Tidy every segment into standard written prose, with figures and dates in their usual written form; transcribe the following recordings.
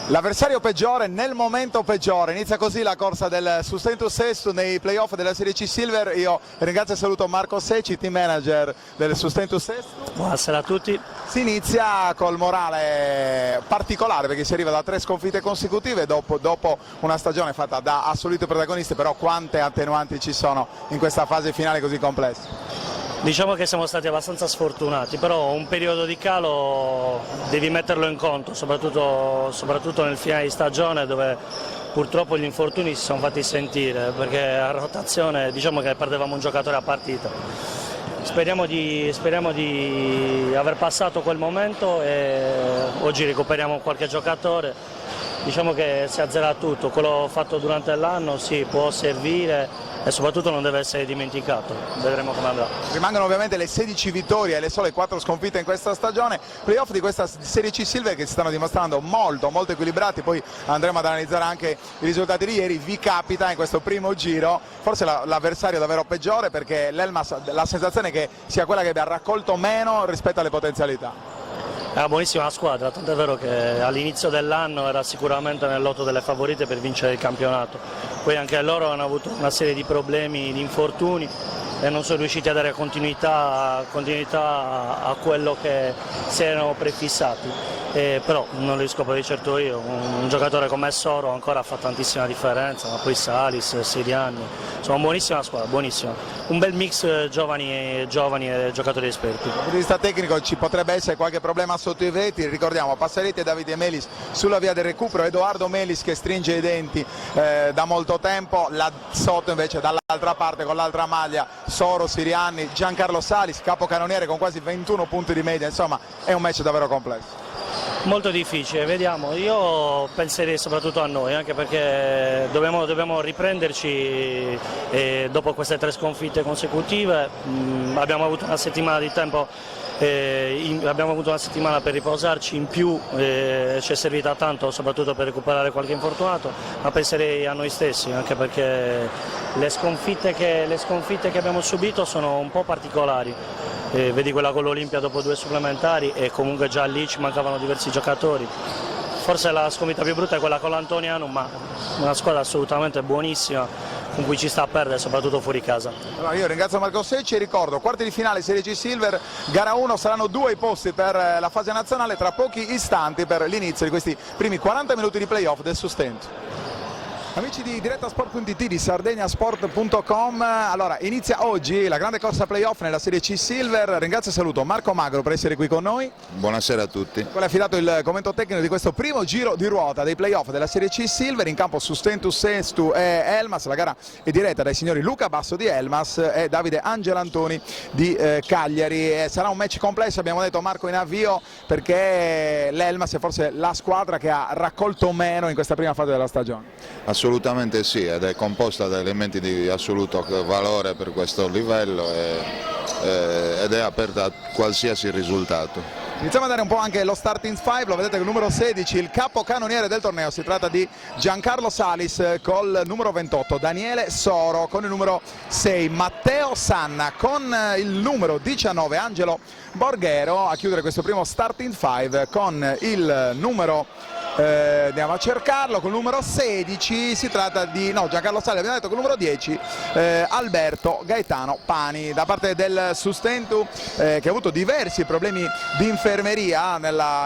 L'avversario peggiore nel momento peggiore, inizia così la corsa del Sustentus Sestu nei playoff della Serie C Silver. Io ringrazio e saluto Marco Secci, team manager del Sustentus Sestu. Buonasera a tutti. Si inizia col morale particolare perché si arriva da 3 sconfitte consecutive dopo una stagione fatta da assoluti protagonisti, però quante attenuanti ci sono in questa fase finale così complessa? Diciamo che siamo stati abbastanza sfortunati, però un periodo di calo devi metterlo in conto, soprattutto nel finale di stagione dove purtroppo gli infortuni si sono fatti sentire, perché a rotazione diciamo che perdevamo un giocatore a partita. Speriamo di aver passato quel momento e oggi recuperiamo qualche giocatore. Diciamo che si azzera tutto, quello fatto durante l'anno sì, può servire e soprattutto non deve essere dimenticato, vedremo come andrà. Rimangono ovviamente le 16 vittorie e le sole 4 sconfitte in questa stagione, playoff di questa Serie C Silver che si stanno dimostrando molto equilibrati, poi andremo ad analizzare anche i risultati di ieri. Vi capita in questo primo giro forse l'avversario davvero peggiore, perché l'Elmas la sensazione è che sia quella che abbia raccolto meno rispetto alle potenzialità. È una buonissima squadra, tant'è vero che all'inizio dell'anno era sicuramente nel lotto delle favorite per vincere il campionato. Poi anche loro hanno avuto una serie di problemi, di infortuni e non sono riusciti a dare continuità a quello che si erano prefissati. Però non li scopro di certo io, un giocatore come Soro ancora fa tantissima differenza, ma poi Salis, Siriani, sono una buonissima squadra, buonissima. Un bel mix giovani e giocatori esperti. Dal punto di vista tecnico ci potrebbe essere qualche problema sotto i vetri, ricordiamo Passaretti e Davide Melis sulla via del recupero, Edoardo Melis che stringe i denti da molto tempo, là sotto invece dall'altra parte con l'altra maglia Soro, Siriani, Giancarlo Salis, capocannoniere con quasi 21 punti di media, insomma è un match davvero complesso. Molto difficile, vediamo, io penserei soprattutto a noi, anche perché dobbiamo riprenderci dopo queste 3 sconfitte consecutive. Abbiamo avuto una settimana di tempo, abbiamo avuto una settimana per riposarci in più, ci è servita tanto soprattutto per recuperare qualche infortunato, ma penserei a noi stessi, anche perché le sconfitte che abbiamo subito sono un po' particolari. Vedi quella con l'Olimpia dopo 2 supplementari e comunque già lì ci mancavano diversi giocatori. Forse la sconfitta più brutta è quella con l'Antoniano, ma una squadra assolutamente buonissima con cui ci sta a perdere, soprattutto fuori casa. Allora io ringrazio Marco Secci e ricordo, quarti di finale Serie C Silver, gara 1, saranno 2 i posti per la fase nazionale tra pochi istanti per l'inizio di questi primi 40 minuti di playoff del Sustento. Amici di Direttasport.it, di sardegnasport.com, allora inizia oggi la grande corsa playoff nella Serie C Silver. Ringrazio e saluto Marco Magro per essere qui con noi. Buonasera a tutti. Qual è affidato il commento tecnico di questo primo giro di ruota dei playoff della Serie C Silver, in campo Sustentus Sestu e Elmas. La gara è diretta dai signori Luca Basso di Elmas e Davide Angelantoni di Cagliari. Sarà un match complesso, abbiamo detto Marco in avvio, perché l'Elmas è forse la squadra che ha raccolto meno in questa prima fase della stagione. Assolutamente sì, ed è composta da elementi di assoluto valore per questo livello ed è aperta a qualsiasi risultato. Iniziamo a dare un po' anche lo starting 5, lo vedete con il numero 16, il capocannoniere del torneo, si tratta di Giancarlo Salis col numero 28, Daniele Soro con il numero 6, Matteo Sanna con il numero 19, Angelo Borghero a chiudere questo primo starting 5 con il numero andiamo a cercarlo, con il numero 16 si tratta di, no, Giancarlo Salli abbiamo detto, con il numero 10 Alberto Gaetano Pani, da parte del Sustentu che ha avuto diversi problemi di infermeria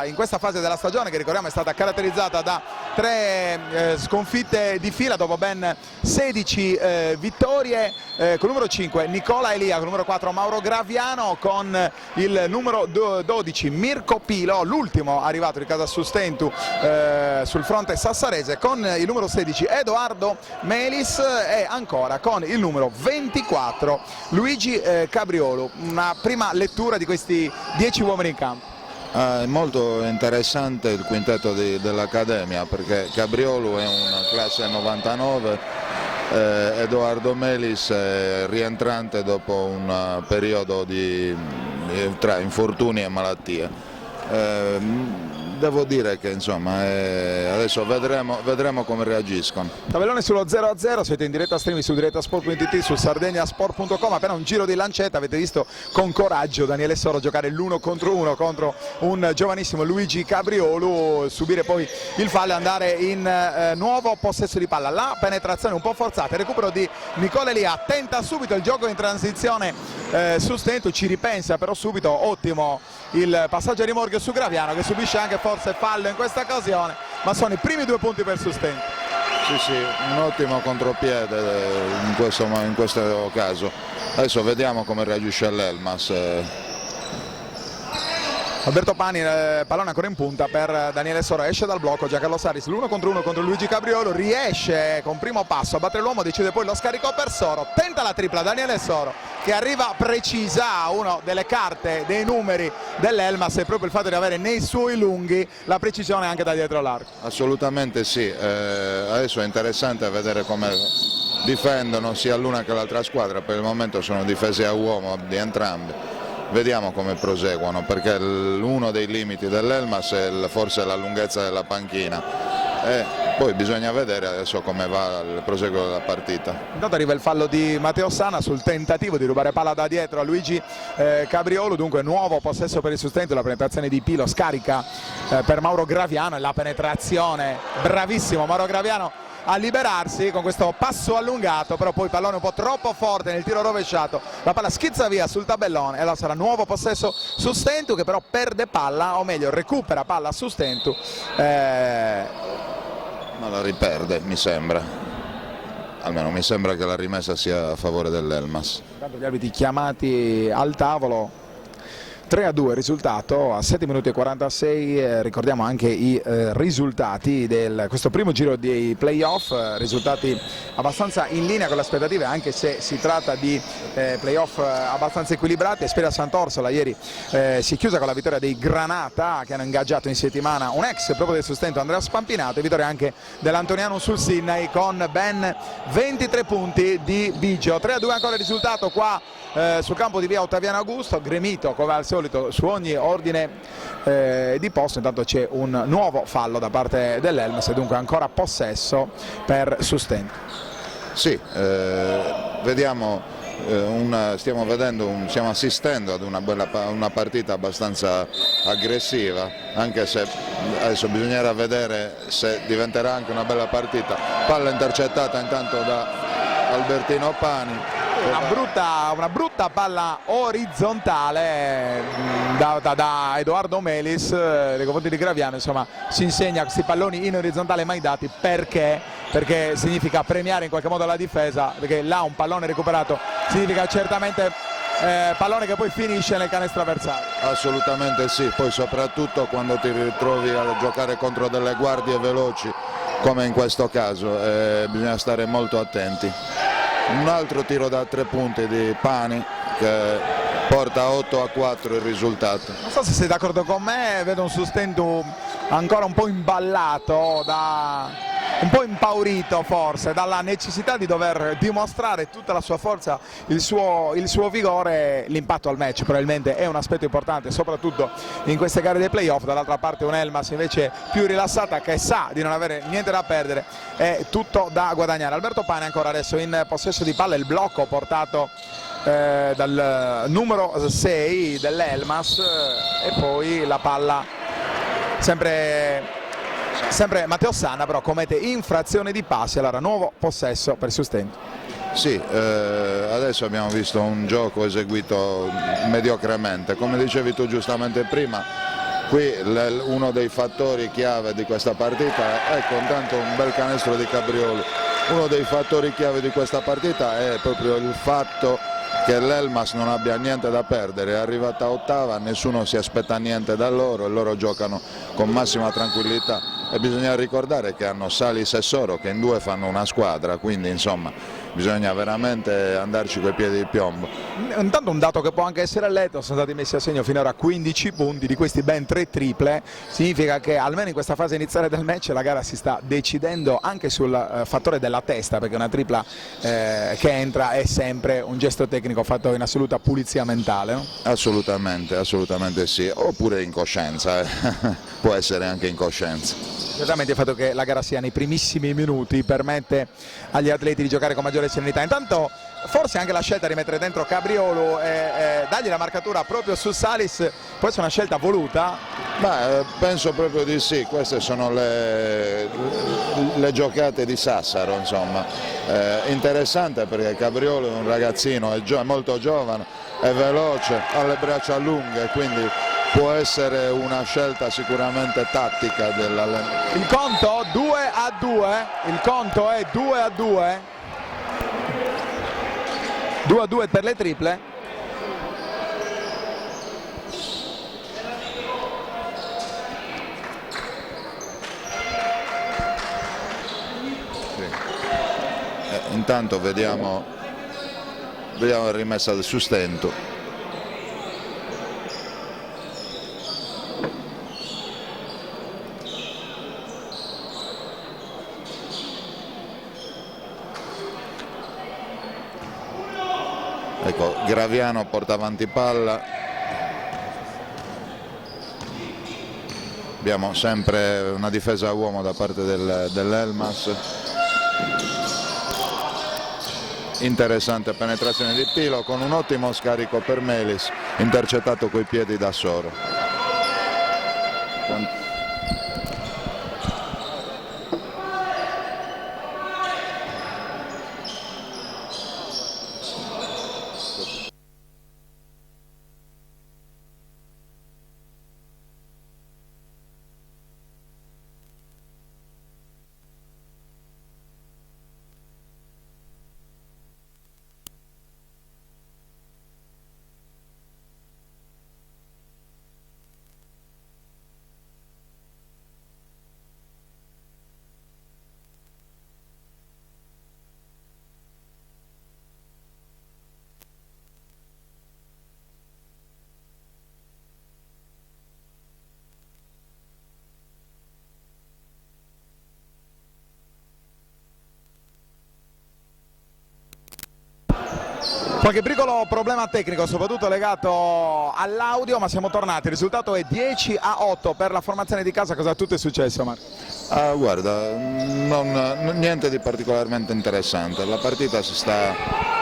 in questa fase della stagione, che ricordiamo è stata caratterizzata da 3 sconfitte di fila dopo ben 16 vittorie, con il numero 5 Nicola Elia, con il numero 4 Mauro Graviano, con il numero 12 Mirko Pilo, l'ultimo arrivato di casa Sustentu sul fronte sassarese, con il numero 16 Edoardo Melis e ancora con il numero 24 Luigi Cabriolo. Una prima lettura di questi 10 uomini in campo. È molto interessante il quintetto dell'Accademia, perché Cabriolo è una classe 99, Edoardo Melis è rientrante dopo un periodo tra infortuni e malattie. Devo dire che insomma adesso vedremo come reagiscono. Tabellone sullo 0-0, siete in diretta streaming su direttasport.it, su sardegnasport.com. Appena un giro di lancetta, avete visto con coraggio Daniele Soro giocare l'1 contro 1 contro un giovanissimo Luigi Cabriolo, subire poi il fallo e andare in nuovo possesso di palla. La penetrazione un po' forzata, il recupero di Nicola Elia, tenta subito il gioco in transizione Sustentu, ci ripensa però subito, ottimo il passaggio a rimorchio su Graviano, che subisce anche forse fallo in questa occasione, ma sono i primi 2 punti per Sustentu. Sì, un ottimo contropiede in questo caso. Adesso vediamo come reagisce l'Elmas. Alberto Pani, pallone ancora in punta per Daniele Soro, esce dal blocco Giancarlo Saris, l'1 contro 1 contro Luigi Cabriolo, riesce con primo passo a battere l'uomo, decide poi lo scarico per Soro, tenta la tripla Daniele Soro, che arriva precisa, una delle carte dei numeri dell'Elmas è proprio il fatto di avere nei suoi lunghi la precisione anche da dietro l'arco. Assolutamente sì, adesso è interessante vedere come difendono sia l'una che l'altra squadra, per il momento sono difese a uomo di entrambi. Vediamo come proseguono, perché uno dei limiti dell'Elmas è forse la lunghezza della panchina, e poi bisogna vedere adesso come va il proseguo della partita. Intanto arriva il fallo di Matteo Sana sul tentativo di rubare palla da dietro a Luigi Cabriolo, dunque nuovo possesso per il Sustentu, la penetrazione di Pilo, scarica per Mauro Graviano e la penetrazione, bravissimo Mauro Graviano a liberarsi con questo passo allungato, però poi pallone un po' troppo forte nel tiro rovesciato, la palla schizza via sul tabellone e allora sarà nuovo possesso Sustentu, che però perde palla, o meglio recupera palla Sustentu, ma la riperde, mi sembra, almeno mi sembra che la rimessa sia a favore dell'Elmas. Intanto gli arbitri chiamati al tavolo. 3-2 risultato a 7 minuti e 46, ricordiamo anche i risultati di questo primo giro dei playoff, risultati abbastanza in linea con le aspettative, anche se si tratta di playoff abbastanza equilibrati. Esperia Sant'Orsola ieri si è chiusa con la vittoria dei Granata, che hanno ingaggiato in settimana un ex proprio del Sustentu, Andrea Spampinato, e vittoria anche dell'Antoniano sul Sinnai con ben 23 punti di Biggio. 3-2 ancora il risultato qua sul campo di via Ottaviano Augusto, gremito come al solito su ogni ordine di posto. Intanto c'è un nuovo fallo da parte dell'Elmas e dunque ancora possesso per Sustentu. Sì, vediamo, stiamo assistendo ad una partita abbastanza aggressiva, anche se adesso bisognerà vedere se diventerà anche una bella partita. Palla intercettata intanto da Albertino Pani. Una brutta palla orizzontale da Edoardo Melis nei confronti di Graviano. Insomma, si insegna questi palloni in orizzontale mai dati perché significa premiare in qualche modo la difesa, perché là un pallone recuperato significa certamente pallone che poi finisce nel canestro avversario. Assolutamente sì, poi soprattutto quando ti ritrovi a giocare contro delle guardie veloci come in questo caso, bisogna stare molto attenti. Un altro tiro da 3 punti di Pani che porta 8-4 il risultato. Non so se sei d'accordo con me, vedo un Sustentu ancora un po' imballato, un po' impaurito forse dalla necessità di dover dimostrare tutta la sua forza, il suo vigore. L'impatto al match probabilmente è un aspetto importante, soprattutto in queste gare dei playoff. Dall'altra parte un Elmas invece più rilassata, che sa di non avere niente da perdere, è tutto da guadagnare. Alberto Pani ancora adesso in possesso di palla, il blocco portato dal numero 6 dell'Elmas, e poi la palla sempre Sempre Matteo Sanna però commette infrazione di passi, allora nuovo possesso per Sustento. Sì, adesso abbiamo visto un gioco eseguito mediocremente, come dicevi tu giustamente prima, qui uno dei fattori chiave di questa partita, ecco intanto un bel canestro di Cabriolo, uno dei fattori chiave di questa partita è proprio il fatto che l'Elmas non abbia niente da perdere, è arrivata ottava, nessuno si aspetta niente da loro e loro giocano con massima tranquillità e bisogna ricordare che hanno Salis e Soro che in due fanno una squadra, quindi insomma bisogna veramente andarci coi piedi di piombo. Intanto un dato che può anche essere letto, sono stati messi a segno finora 15 punti, di questi ben 3 triple, significa che almeno in questa fase iniziale del match la gara si sta decidendo anche sul fattore della testa, perché una tripla che entra è sempre un gesto tecnico fatto in assoluta pulizia mentale, no? Assolutamente, assolutamente sì, oppure incoscienza, può essere anche incoscienza. Certamente il fatto che la gara sia nei primissimi minuti permette agli atleti di giocare con maggiore serenità. Intanto forse anche la scelta di mettere dentro Cabriolo e dargli la marcatura proprio su Salis può essere una scelta voluta? Beh, penso proprio di sì, queste sono le giocate di Sassaro, insomma. Interessante perché Cabriolo è un ragazzino, è molto giovane, è veloce, ha le braccia lunghe, quindi può essere una scelta sicuramente tattica dell'allenatore. Il conto 2-2, il conto è 2-2, 2-2 per le triple. Sì. Intanto vediamo la rimessa del Sustento. Ecco, Graviano porta avanti palla, abbiamo sempre una difesa a uomo da parte dell'Elmas, interessante penetrazione di Pilo con un ottimo scarico per Melis, intercettato coi piedi da Soro. Qualche piccolo problema tecnico, soprattutto legato all'audio, ma siamo tornati. Il risultato è 10-8 per la formazione di casa. Cosa tutto è successo, Marco? Guarda, niente di particolarmente interessante. La partita si sta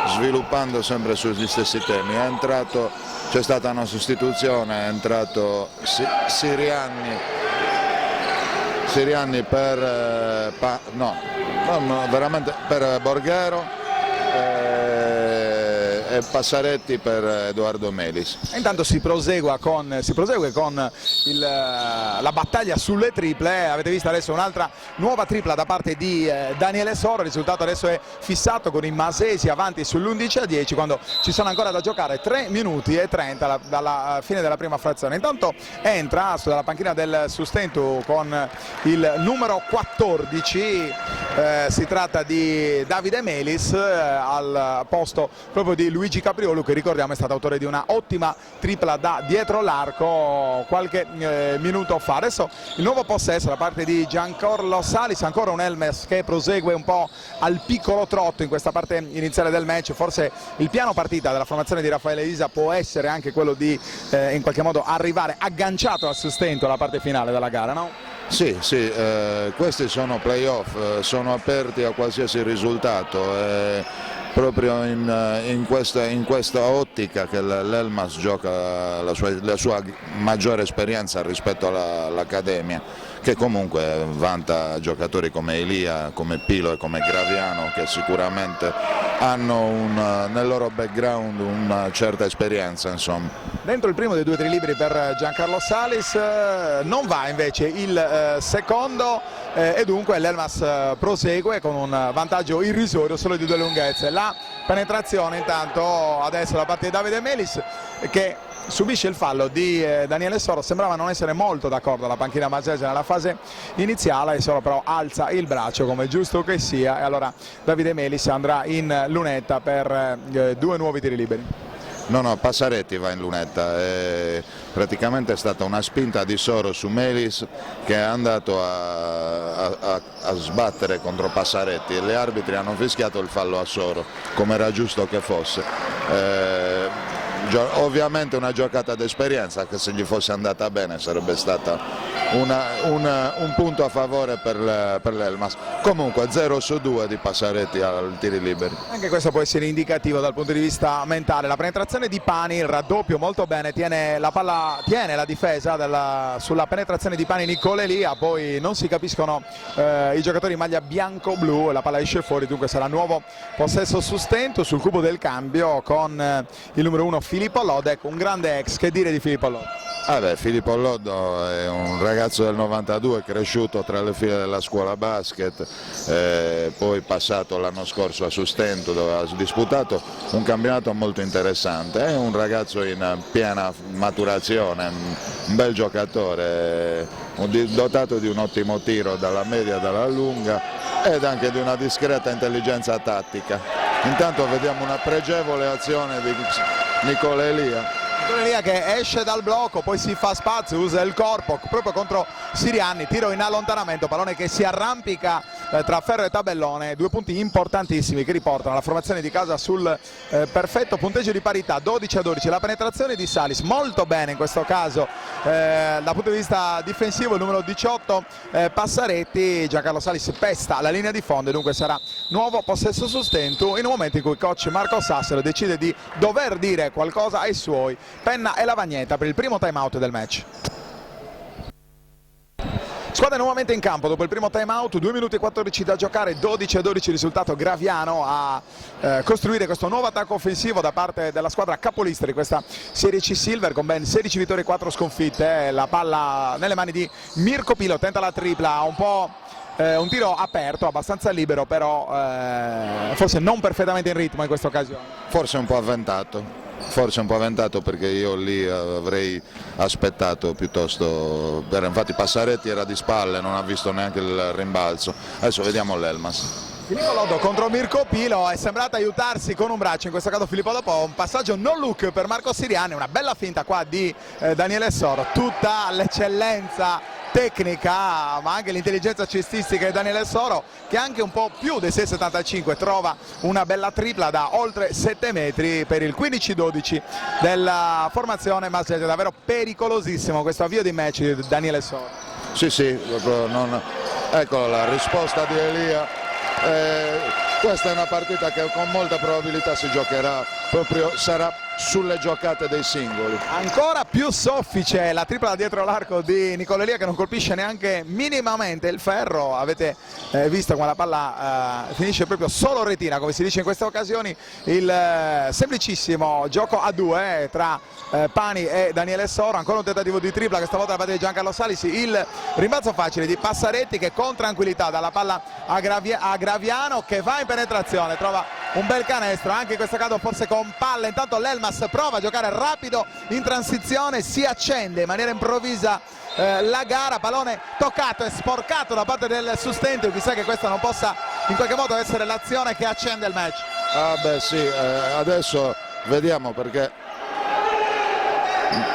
sviluppando sempre sugli stessi temi. C'è stata una sostituzione, è entrato Sirianni per Borghero. E Passaretti per Edoardo Melis. Intanto si prosegue con la battaglia sulle triple. Avete visto adesso un'altra nuova tripla da parte di Daniele Soro. Il risultato adesso è fissato con i Masesi avanti sull'11-10 quando ci sono ancora da giocare 3 minuti e 30 dalla fine della prima frazione. Intanto entra sulla panchina del Sustento con il numero 14, si tratta di Davide Melis al posto proprio di Luigi Capriolo, che ricordiamo è stato autore di una ottima tripla da dietro l'arco qualche minuto fa. Adesso il nuovo possesso da parte di Giancarlo Salis, ancora un Elmas che prosegue un po' al piccolo trotto in questa parte iniziale del match. Forse il piano partita della formazione di Raffaele Isa può essere anche quello di in qualche modo arrivare agganciato al Sustento alla parte finale della gara, no? Sì, questi sono playoff, sono aperti a qualsiasi risultato. Proprio in questa ottica che l'Elmas gioca la sua maggiore esperienza rispetto all'Accademia, che comunque vanta giocatori come Elia, come Pilo e come Graviano, che sicuramente hanno nel loro background una certa esperienza, insomma. Dentro il primo dei 2 tiri liberi per Giancarlo Salis, non va invece il secondo e dunque l'Elmas prosegue con un vantaggio irrisorio solo di 2 lunghezze. La penetrazione intanto adesso da parte di Davide Melis, che subisce il fallo di Daniele Soro. Sembrava non essere molto d'accordo la panchina malzese nella fase iniziale, e Soro però alza il braccio come giusto che sia, e allora Davide Melis andrà in lunetta per 2 nuovi tiri liberi. No, Passaretti va in lunetta, praticamente è stata una spinta di Soro su Melis che è andato a sbattere contro Passaretti, e gli arbitri hanno fischiato il fallo a Soro, come era giusto che fosse. Ovviamente una giocata d'esperienza che se gli fosse andata bene sarebbe stata un punto a favore per l'Elmas. Comunque 0 su 2 di Passaretti al tiri liberi. Anche questo può essere indicativo dal punto di vista mentale. La penetrazione di Pani, il raddoppio molto bene, tiene la difesa sulla penetrazione di Pani Nicola Elia, poi non si capiscono i giocatori in maglia bianco-blu, la palla esce fuori, dunque sarà nuovo possesso sustento sul cubo del cambio con il numero 1 Filippo Lodek, un grande ex. Che dire di Filippo Lodek? Filippo Loddo è un ragazzo del 92 cresciuto tra le file della scuola basket, poi passato l'anno scorso a Sustento dove ha disputato un campionato molto interessante. È un ragazzo in piena maturazione, un bel giocatore, dotato di un ottimo tiro dalla media e dalla lunga ed anche di una discreta intelligenza tattica. Intanto vediamo una pregevole azione di Nicola Elia. Che esce dal blocco, poi si fa spazio, usa il corpo proprio contro Sirianni, tiro in allontanamento, pallone che si arrampica tra ferro e tabellone, 2 punti importantissimi che riportano la formazione di casa sul perfetto punteggio di parità, 12-12. La penetrazione di Salis molto bene in questo caso dal punto di vista difensivo, il numero 18 Passaretti. Giancarlo Salis pesta la linea di fondo e dunque sarà nuovo possesso sustento in un momento in cui il coach Marco Sassero decide di dover dire qualcosa ai suoi. Penna e Lavagnetta per il primo time out del match. Squadra nuovamente in campo dopo il primo time out, 2 minuti e 14 da giocare, 12-12 risultato. Graviano a costruire questo nuovo attacco offensivo da parte della squadra capolista di questa Serie C Silver con ben 16 vittorie e 4 sconfitte. La palla nelle mani di Mirko Pilo, tenta la tripla, un po' un tiro aperto, abbastanza libero, però forse non perfettamente in ritmo in questa occasione. Forse un po' avventato. Perché io lì avrei aspettato piuttosto, infatti Passaretti era di spalle, non ha visto neanche il rimbalzo. Adesso vediamo l'Elmas. Filippo Loddo contro Mirko Pilo, è sembrato aiutarsi con un braccio, in questo caso Filippo Loddo, un passaggio no look per Marco Siriani, una bella finta qua di Daniele Soro, tutta l'eccellenza tecnica ma anche l'intelligenza cestistica di Daniele Soro, che anche un po' più dei 6,75 trova una bella tripla da oltre 7 metri per il 15-12 della formazione malzese. Davvero pericolosissimo questo avvio di match di Daniele Soro. Sì, ecco la risposta di Elia. Questa è una partita che con molta probabilità si giocherà sarà sulle giocate dei singoli. Ancora più soffice la tripla da dietro l'arco di Nicola Elia, che non colpisce neanche minimamente il ferro. Avete visto come la palla finisce proprio solo retina, come si dice in queste occasioni. Il semplicissimo gioco a 2 tra Pani e Daniele Soro. Ancora un tentativo di tripla, questa volta da parte di Giancarlo Salis. Il rimbalzo facile di Passaretti che con tranquillità dalla palla a Graviano, che va in penetrazione, trova un bel canestro anche in questo caso forse con palla. Intanto l'Elmas prova a giocare rapido in transizione, si accende in maniera improvvisa la gara, pallone toccato e sporcato da parte del sustento. Chissà che questa non possa in qualche modo essere l'azione che accende il match. Adesso vediamo, perché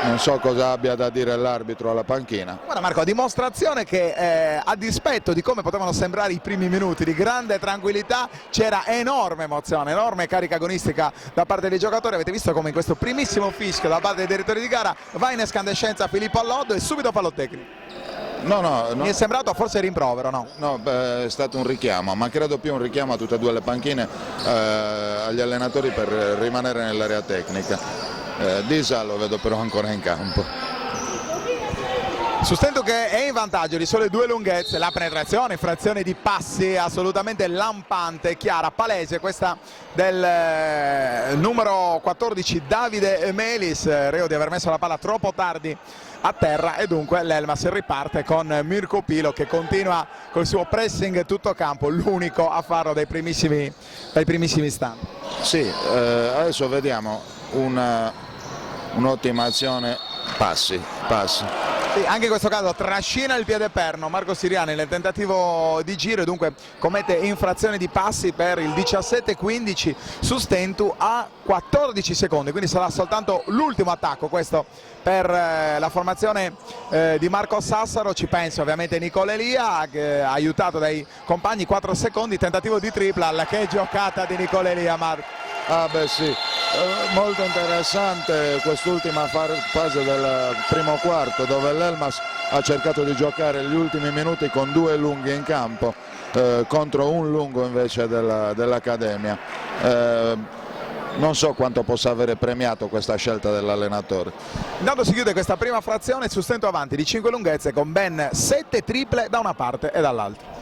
non so cosa abbia da dire l'arbitro alla panchina. Guarda Marco, a dimostrazione che a dispetto di come potevano sembrare i primi minuti di grande tranquillità, c'era enorme emozione, enorme carica agonistica da parte dei giocatori. Avete visto come in questo primissimo fischio da parte dei direttori di gara va in escandescenza Filippo Loddo e subito fallo tecnico. No. Mi è sembrato forse rimprovero, no? No, è stato un richiamo, ma credo più un richiamo a tutte e due le panchine, agli allenatori per rimanere nell'area tecnica. Disa lo vedo però ancora in campo. Sustentu che è in vantaggio di sole 2 lunghezze, la penetrazione, frazione di passi assolutamente lampante, chiara, palese, questa del numero 14 Davide Melis, reo di aver messo la palla troppo tardi a terra, e dunque l'Elmas riparte con Mirko Pilo che continua col suo pressing tutto campo, l'unico a farlo dai primissimi istanti. Sì, adesso vediamo un'ottima azione, passi. Sì, anche in questo caso trascina il piede perno Marco Siriani nel tentativo di giro e dunque commette infrazione di passi per il 17-15 Sustentu a 14 secondi, quindi sarà soltanto l'ultimo attacco questo per la formazione di Marco Sassaro. Ci pensa ovviamente Nicola Elia, aiutato dai compagni. 4 secondi, tentativo di tripla, che giocata di Nicola Elia, Marco. Ah beh sì, molto interessante quest'ultima fase del primo quarto, dove l'Elmas ha cercato di giocare gli ultimi minuti con 2 lunghi in campo contro un lungo invece dell'Accademia. Non so quanto possa avere premiato questa scelta dell'allenatore. Intanto si chiude questa prima frazione, Sustentu avanti di 5 lunghezze con ben 7 triple da una parte e dall'altra.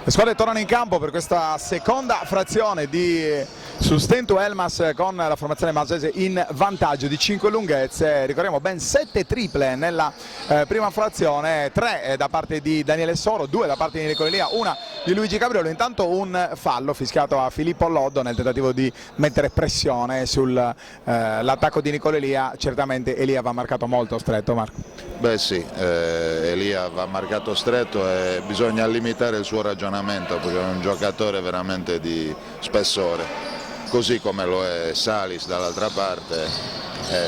Le squadre tornano in campo per questa seconda frazione di Sustentu Elmas con la formazione masese in vantaggio di 5 lunghezze. Ricordiamo ben 7 triple nella prima frazione, 3 da parte di Daniele Soro, 2 da parte di Nicola Elia, 1 di Luigi Gabriolo. Intanto un fallo fischiato a Filippo Loddo nel tentativo di mettere pressione sull'attacco di Nicola Elia. Certamente Elia va marcato molto stretto, Marco. Beh sì, Elia va marcato stretto e bisogna limitare il suo ragionamento perché è un giocatore veramente di spessore, così come lo è Salis dall'altra parte.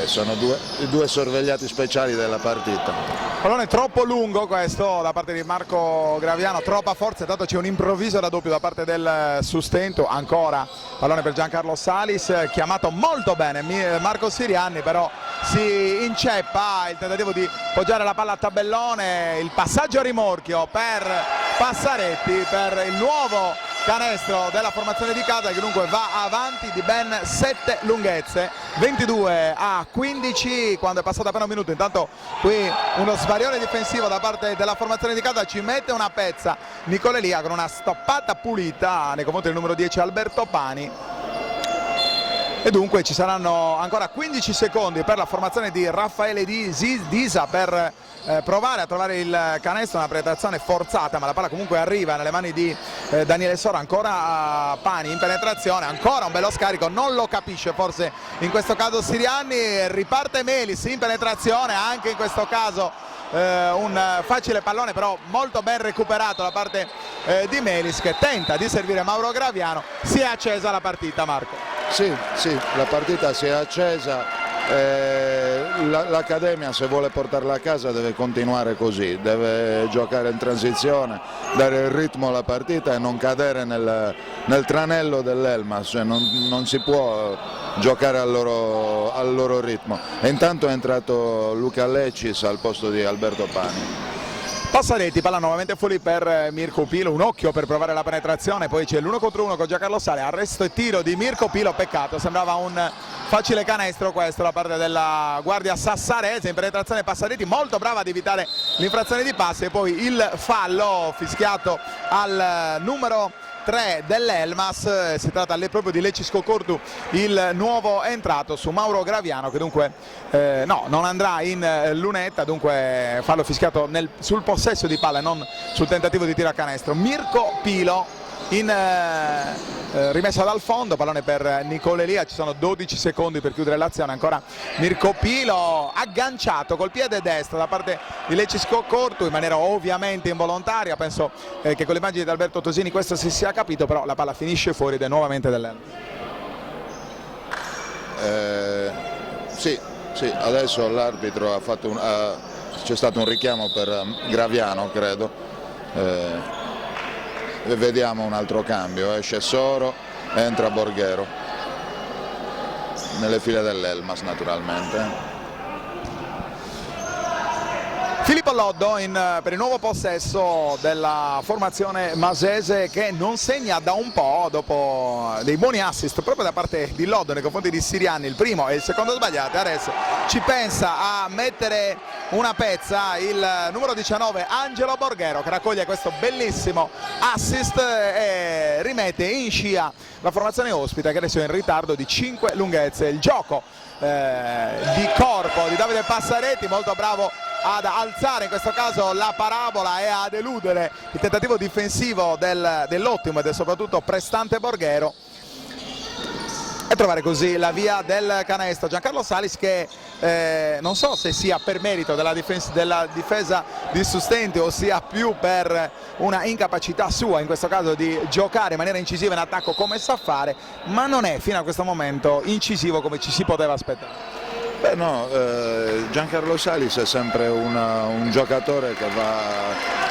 Sono i due sorvegliati speciali della partita. Pallone troppo lungo questo da parte di Marco Graviano, troppa forza, intanto c'è un improvviso raddoppio da parte del Sustentu, ancora pallone per Giancarlo Salis, chiamato molto bene Marco Siriani, però si inceppa il tentativo di poggiare la palla a tabellone, il passaggio a rimorchio per Passaretti per il nuovo canestro della formazione di casa, che dunque va avanti di ben 7 lunghezze, 22-15 quando è passato appena un minuto. Intanto qui uno svarione difensivo da parte della formazione di casa, ci mette una pezza Nicola Elia con una stoppata pulita nei confronti del numero 10 Alberto Pani, e dunque ci saranno ancora 15 secondi per la formazione di Raffaele Disa per provare a trovare il canestro. Una penetrazione forzata, ma la palla comunque arriva nelle mani di Daniele Soro. Ancora Pani in penetrazione, ancora un bello scarico, non lo capisce forse in questo caso Siriani. Riparte Melis in penetrazione, anche in questo caso un facile pallone però molto ben recuperato da parte di Melis, che tenta di servire Mauro Graviano. Si è accesa la partita, Marco. Sì, la partita si è accesa. L'Accademia, se vuole portarla a casa, deve continuare così, deve giocare in transizione, dare il ritmo alla partita e non cadere nel tranello dell'Elmas, cioè non si può giocare al loro ritmo. E intanto è entrato Luca Leccis al posto di Alberto Pani. Passaretti, palla nuovamente fuori per Mirko Pilo, un occhio per provare la penetrazione, poi c'è l'1 contro 1 con Giancarlo Sale, arresto e tiro di Mirko Pilo, peccato, sembrava un facile canestro questo da parte della guardia sassarese. In penetrazione Passaretti, molto brava ad evitare l'infrazione di passi, e poi il fallo fischiato al numero 3 dell'Elmas. Si tratta lì proprio di Lecisco Cordu, il nuovo entrato, su Mauro Graviano, che dunque non andrà in lunetta, dunque fallo fischiato sul possesso di palla e non sul tentativo di tiro a canestro. Mirko Pilo in rimessa dal fondo, pallone per Nicola Elia, ci sono 12 secondi per chiudere l'azione. Ancora Mirko Pilo agganciato col piede destro da parte di Lecisco Cortu in maniera ovviamente involontaria. Penso che con le immagini di Alberto Tosini questo si sia capito, però la palla finisce fuori ed è nuovamente dell'Elmas. Sì, adesso l'arbitro ha fatto c'è stato un richiamo per Graviano, credo. Vediamo un altro cambio, esce Soro, entra Borghero nelle file dell'Elmas naturalmente. Filippo Loddo per il nuovo possesso della formazione masese, che non segna da un po' dopo dei buoni assist proprio da parte di Loddo nei confronti di Sirianni, il primo e il secondo sbagliati. Adesso ci pensa a mettere una pezza il numero 19 Angelo Borghero, che raccoglie questo bellissimo assist e rimette in scia la formazione ospite, che adesso è in ritardo di 5 lunghezze. Il gioco di corpo di Davide Passaretti, molto bravo ad alzare in questo caso la parabola e ad eludere il tentativo difensivo dell'ottimo e soprattutto prestante Borghero, e trovare così la via del canestro. Giancarlo Salis, che non so se sia per merito della difesa di Sustenti o sia più per una incapacità sua in questo caso di giocare in maniera incisiva in attacco come sa fare, ma non è fino a questo momento incisivo come ci si poteva aspettare. Beh no, Giancarlo Salis è sempre un giocatore che va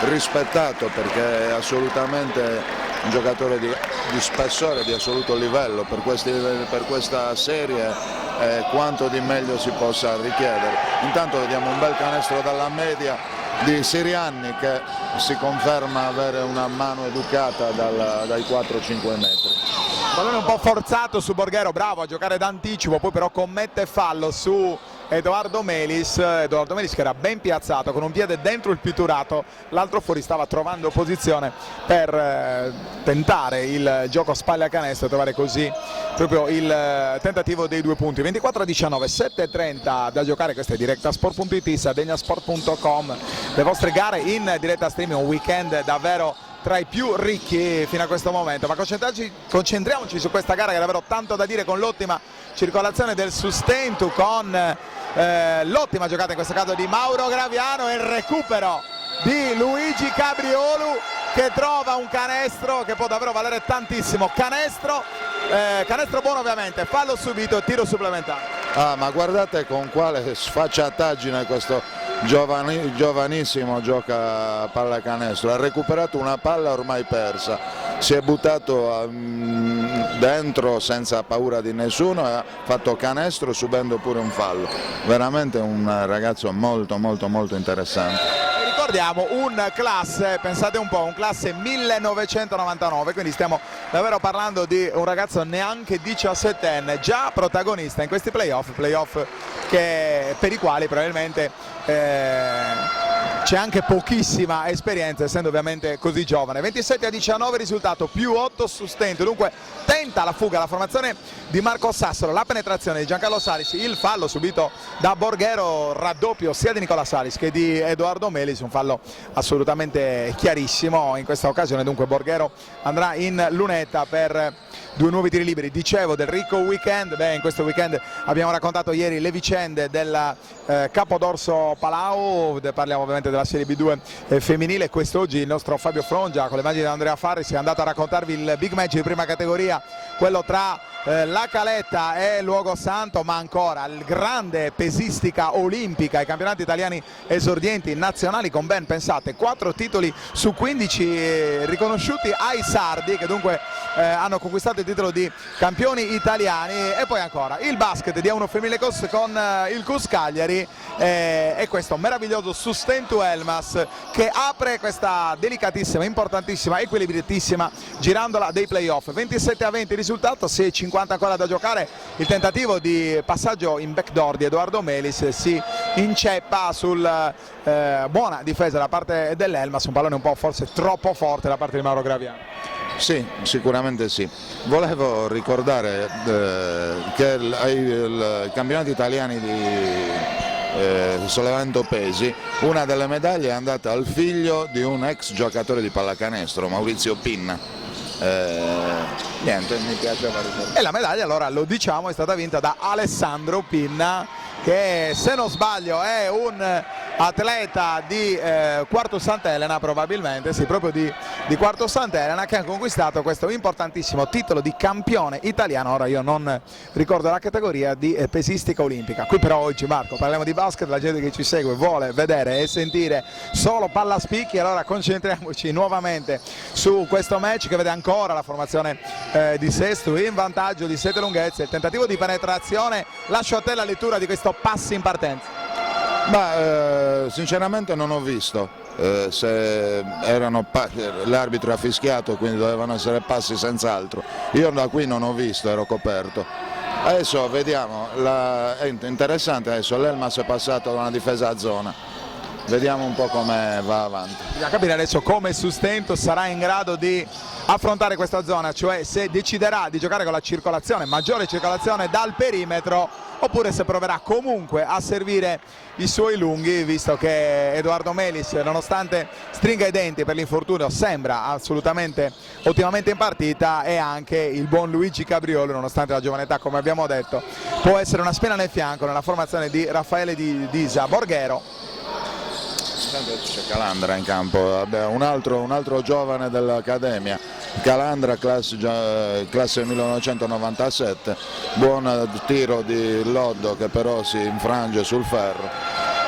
rispettato, perché è assolutamente un giocatore di spessore, di assoluto livello per questa serie, quanto di meglio si possa richiedere. Intanto vediamo un bel canestro dalla media di Sirianni, che si conferma avere una mano educata dai 4-5 metri. Pallone un po' forzato su Borghero, bravo a giocare d'anticipo, poi però commette fallo su Edoardo Melis, che era ben piazzato con un piede dentro il pitturato, l'altro fuori stava trovando posizione per tentare il gioco a spalle a canestro e trovare così proprio il tentativo dei 2 punti. 24-19, 7:30 da giocare. Questa è diretta sport.it, sardegnasport.com, le vostre gare in diretta streaming, un weekend davvero tra i più ricchi fino a questo momento, ma concentriamoci su questa gara che ha davvero tanto da dire, con l'ottima circolazione del Sustentu, con l'ottima giocata in questo caso di Mauro Graviano e il recupero di Luigi Cabriolu, che trova un canestro che può davvero valere tantissimo. Canestro buono ovviamente, fallo subito, tiro supplementare. Ma guardate con quale sfacciataggine questo giovanissimo gioca a pallacanestro. Ha recuperato una palla ormai persa, si è buttato dentro senza paura di nessuno e ha fatto canestro subendo pure un fallo. Veramente un ragazzo molto interessante. Ricordiamo un classe, pensate un po', un classe 1999, quindi stiamo davvero parlando di un ragazzo neanche 17enne, già protagonista in questi playoff per i quali probabilmente c'è anche pochissima esperienza, essendo ovviamente così giovane. 27-19 risultato, più 8 Sustento, dunque tenta la fuga la formazione di Marco Sassolo, la penetrazione di Giancarlo Salis, il fallo subito da Borghero, raddoppio sia di Nicola Salis che di Edoardo Melis, un fallo assolutamente chiarissimo in questa occasione. Dunque Borghero andrà in lunetta per 2 nuovi tiri liberi. Dicevo del ricco weekend, in questo weekend abbiamo raccontato ieri le vicende del Capodorso Palau, parliamo ovviamente della Serie B2 femminile. Quest'oggi il nostro Fabio Frongia con le immagini di Andrea Farris è andato a raccontarvi il big match di prima categoria, quello tra la Caletta e Luogo Santo, ma ancora il grande pesistica olimpica, i campionati italiani esordienti nazionali con ben, pensate, 4 titoli su 15 riconosciuti ai sardi, che dunque hanno conquistato il titolo di campioni italiani. E poi ancora il basket di A1 femminile con il Cus Cagliari e questo meraviglioso Sustentu Elmas che apre questa delicatissima, importantissima, equilibratissima girandola dei playoff. 27-20 risultato, 6:50 ancora da giocare. Il tentativo di passaggio in backdoor di Edoardo Melis si inceppa sul buona difesa da parte dell'Elmas, un pallone un po' forse troppo forte da parte di Mauro Graviano. Sì, sicuramente sì. Volevo ricordare che ai campionati italiani di sollevamento pesi una delle medaglie è andata al figlio di un ex giocatore di pallacanestro, Maurizio Pinna. Niente, mi piaceva ricordare. E la medaglia, allora lo diciamo, è stata vinta da Alessandro Pinna, che se non sbaglio è un atleta di Quarto Sant'Elena, probabilmente, sì, proprio di Quarto Sant'Elena, che ha conquistato questo importantissimo titolo di campione italiano. Ora io non ricordo la categoria di pesistica olimpica. Qui però oggi, Marco, parliamo di basket, la gente che ci segue vuole vedere e sentire solo palla spicchi, allora concentriamoci nuovamente su questo match che vede ancora la formazione di Sesto in vantaggio di 7 lunghezze. Il tentativo di penetrazione, lascio a te la lettura di questo passo in partenza. Sinceramente non ho visto se l'arbitro ha fischiato, quindi dovevano essere passi senz'altro. Io da qui non ho visto, ero coperto. Adesso vediamo, è interessante, adesso l'Elmas è passato da una difesa a zona, vediamo un po' come va avanti. Bisogna capire adesso come Sustento sarà in grado di affrontare questa zona, cioè se deciderà di giocare con la circolazione, maggiore circolazione dal perimetro, oppure se proverà comunque a servire i suoi lunghi, visto che Edoardo Melis, nonostante stringa i denti per l'infortunio, sembra assolutamente ottimamente in partita, e anche il buon Luigi Cabriolo, nonostante la giovane età, come abbiamo detto, può essere una spina nel fianco nella formazione di Raffaele Disa. Borghero. C'è Calandra in campo, un altro giovane dell'Accademia, Calandra classe 1997, buon tiro di Loddo che però si infrange sul ferro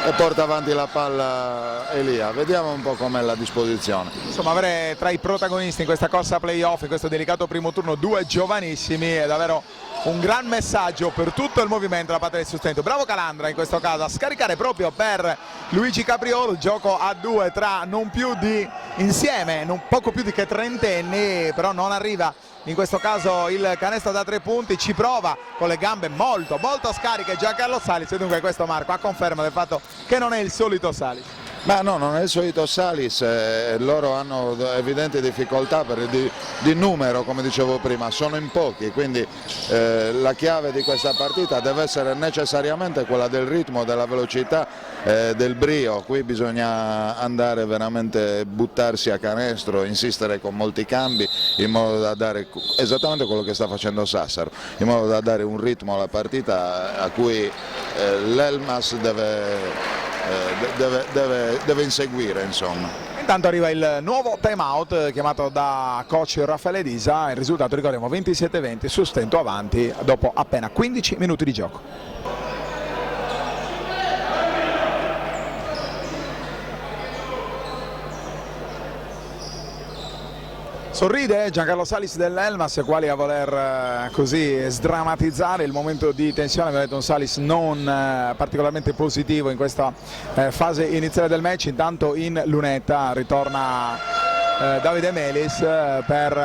e porta avanti la palla Elia. Vediamo un po' com'è la disposizione. Insomma, avere tra i protagonisti in questa corsa playoff, in questo delicato primo turno, due giovanissimi è davvero un gran messaggio per tutto il movimento da parte del Sustento. Bravo Calandra in questo caso a scaricare proprio per Luigi Cabriolo, il gioco a due tra non più di insieme, poco più di che trentenni, però non arriva in questo caso il canestro da 3 punti, ci prova con le gambe molto scariche Giancarlo Salis, e dunque questo, Marco, a conferma del fatto che non è il solito Salis. Ma no, non è il solito Salis, loro hanno evidenti difficoltà di numero, come dicevo prima, sono in pochi, quindi la chiave di questa partita deve essere necessariamente quella del ritmo, della velocità, del brio. Qui bisogna andare veramente, buttarsi a canestro, insistere con molti cambi, in modo da dare esattamente quello che sta facendo Sassaro, in modo da dare un ritmo alla partita a cui l'Elmas deve inseguire, insomma. Intanto arriva il nuovo time out chiamato da coach Raffaele Disa, il risultato, ricordiamo, 27-20, Sustento avanti dopo appena 15 minuti di gioco. Sorride Giancarlo Salis dell'Elmas, quali a voler così sdrammatizzare il momento di tensione. Abbiamo detto un Salis non particolarmente positivo in questa fase iniziale del match. Intanto in lunetta ritorna Davide Melis per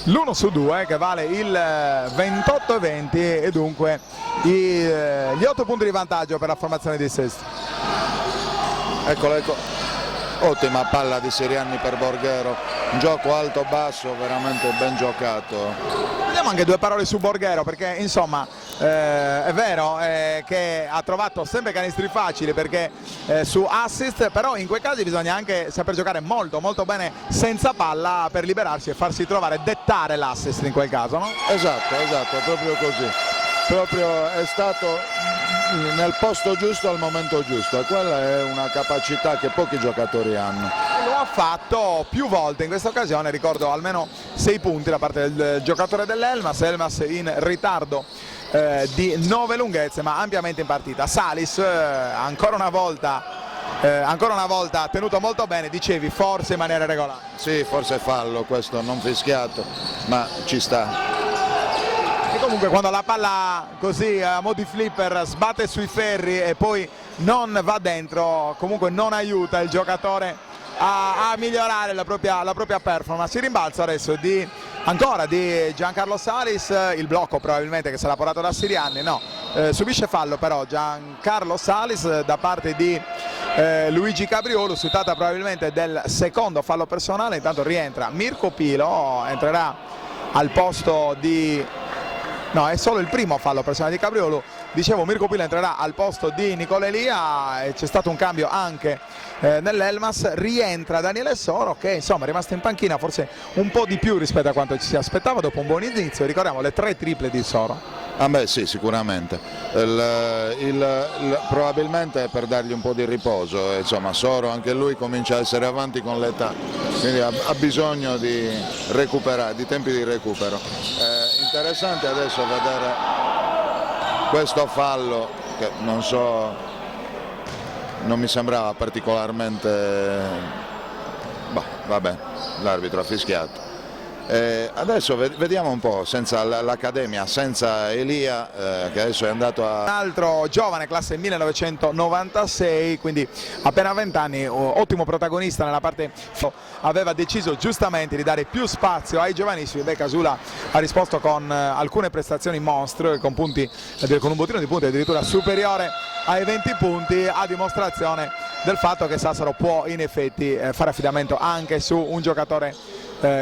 l'1-2 che vale il 28-20 e dunque gli 8 punti di vantaggio per la formazione di Sesto. Eccolo, ottima palla di Sirianni per Borghero, un gioco alto-basso veramente ben giocato. Vediamo anche 2 parole su Borghero, perché insomma è vero che ha trovato sempre canestri facili, perché su assist, però in quei casi bisogna anche saper giocare molto bene senza palla per liberarsi e farsi trovare, dettare l'assist in quel caso, no? Esatto, è proprio così, proprio è stato nel posto giusto al momento giusto, e quella è una capacità che pochi giocatori hanno. Lo ha fatto più volte in questa occasione, ricordo almeno 6 punti da parte del giocatore dell'Elmas, Elmas in ritardo di 9 lunghezze ma ampiamente in partita. Salis ancora una volta tenuto molto bene, dicevi forse in maniera regolare. Sì, forse è fallo questo, non fischiato, ma ci sta. E comunque quando la palla così a mo' di flipper sbatte sui ferri e poi non va dentro, comunque non aiuta il giocatore a migliorare la propria performance. Il rimbalzo adesso ancora di Giancarlo Salis, il blocco probabilmente che sarà portato da Sirianni, no, subisce fallo però Giancarlo Salis da parte di Luigi Cabriolo, suitata probabilmente del secondo fallo personale. Intanto rientra Mirko Pilo, entrerà al posto di... No, è solo il primo fallo personale di Cabriolo. Dicevo, Mirko Pilo entrerà al posto di Nicola Elia e c'è stato un cambio anche nell'Elmas. Rientra Daniele Soro, che insomma è rimasto in panchina forse un po' di più rispetto a quanto ci si aspettava dopo un buon inizio. Ricordiamo le 3 triple di Soro. Ah beh sì, sicuramente, probabilmente per dargli un po' di riposo, insomma Soro anche lui comincia a essere avanti con l'età, quindi ha bisogno di recuperare, di tempi di recupero. Interessante adesso vedere questo fallo che non mi sembrava particolarmente, vabbè, l'arbitro ha fischiato. Adesso vediamo un po', senza l'Accademia, senza Elia, che adesso è andato Un a... altro giovane, classe 1996, quindi appena 20 anni, ottimo protagonista nella parte, aveva deciso giustamente di dare più spazio ai giovanissimi. Casula ha risposto con alcune prestazioni monstre, con un bottino di punti addirittura superiore ai 20 punti, a dimostrazione del fatto che Sassaro può in effetti fare affidamento anche su un giocatore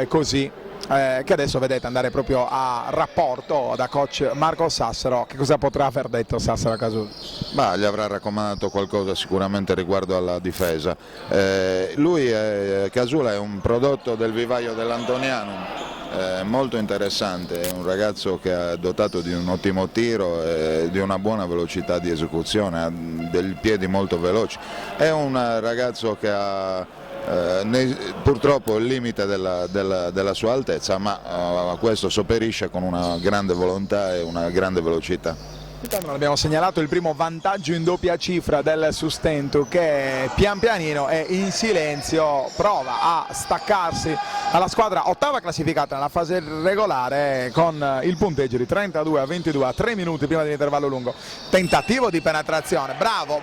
così, che adesso vedete andare proprio a rapporto da coach Marco Sassaro. Che cosa potrà aver detto Sassaro a Casula? Gli avrà raccomandato qualcosa sicuramente riguardo alla difesa. Casula è un prodotto del vivaio dell'Antonianum, molto interessante, è un ragazzo che è dotato di un ottimo tiro e di una buona velocità di esecuzione, ha dei piedi molto veloci, è un ragazzo che ha purtroppo il limite della sua altezza, ma questo sopperisce con una grande volontà e una grande velocità. Abbiamo segnalato il primo vantaggio in doppia cifra del Sustentu, che pian pianino e in silenzio prova a staccarsi dalla squadra ottava classificata nella fase regolare, con il punteggio di 32-22 a 3 minuti prima dell'intervallo lungo. Tentativo di penetrazione, bravo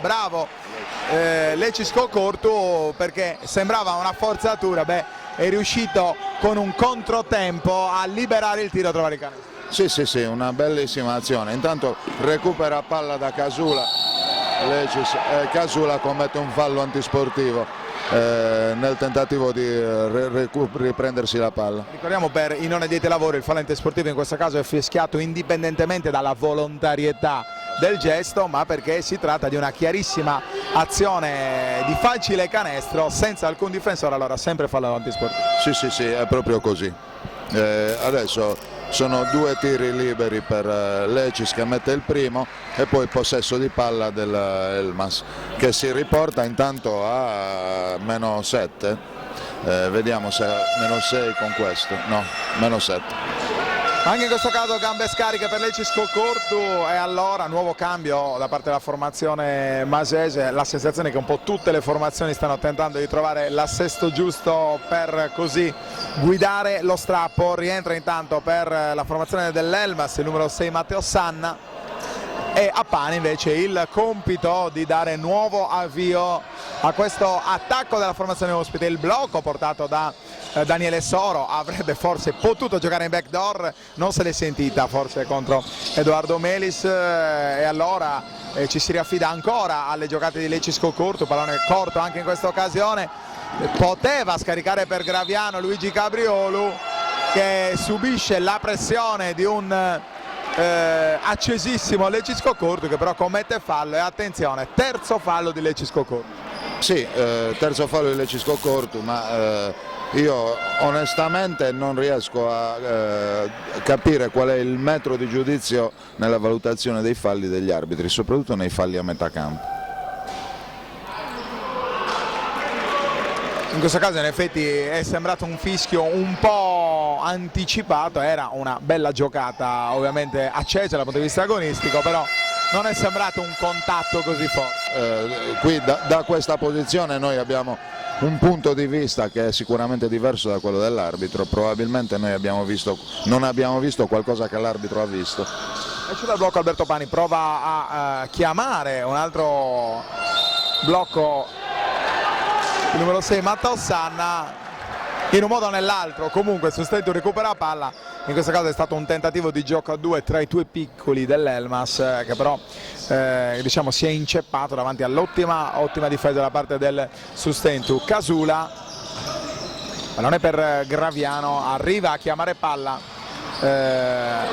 Lecisco Cortu, perché sembrava una forzatura, è riuscito con un controtempo a liberare il tiro a trovare il canestro. Sì, una bellissima azione. Intanto recupera palla da Casula, Casula commette un fallo antisportivo nel tentativo di riprendersi la palla. Ricordiamo, per i non addetti ai lavori, il fallo antisportivo in questo caso è fischiato indipendentemente dalla volontarietà del gesto, ma perché si tratta di una chiarissima azione di facile canestro senza alcun difensore, allora sempre fallo antisportivo. Sì, è proprio così. Adesso sono 2 tiri liberi per Lecis, che mette il primo, e poi possesso di palla dell'Elmas, che si riporta intanto a -7, vediamo se -6 con questo, no, -7. Anche in questo caso gambe scariche per Lecisco Cortu, e allora nuovo cambio da parte della formazione masese. La sensazione è che un po' tutte le formazioni stanno tentando di trovare l'assesto giusto per così guidare lo strappo. Rientra intanto per la formazione dell'Elmas il numero 6 Matteo Sanna, e a Pani invece il compito di dare nuovo avvio a questo attacco della formazione ospite. Il blocco portato da Daniele Soro avrebbe forse potuto giocare in backdoor, non se l'è sentita forse contro Edoardo Melis, e allora ci si riaffida ancora alle giocate di Lecisco Cortu. Pallone corto anche in questa occasione, poteva scaricare per Graviano Luigi Cabriolu, che subisce la pressione di un accesissimo Lecisco Cortu, che però commette fallo. E attenzione, terzo fallo di Lecisco Cortu. Sì, terzo fallo di Lecisco Cortu, ma io onestamente non riesco a capire qual è il metro di giudizio nella valutazione dei falli degli arbitri, soprattutto nei falli a metà campo. In questo caso in effetti è sembrato un fischio un po' anticipato, era una bella giocata ovviamente accesa dal punto di vista agonistico, però non è sembrato un contatto così forte. Qui da questa posizione noi abbiamo un punto di vista che è sicuramente diverso da quello dell'arbitro, probabilmente noi non abbiamo visto qualcosa che l'arbitro ha visto. Esce dal blocco Alberto Pani, prova a chiamare un altro blocco il numero 6 Matteo Sanna, in un modo o nell'altro comunque il Sustentu recupera la palla. In questo caso è stato un tentativo di gioco a 2 tra i 2 piccoli dell'Elmas, che però diciamo si è inceppato davanti all'ottima difesa da parte del Sustentu. Casula, pallone per Graviano, arriva a chiamare palla,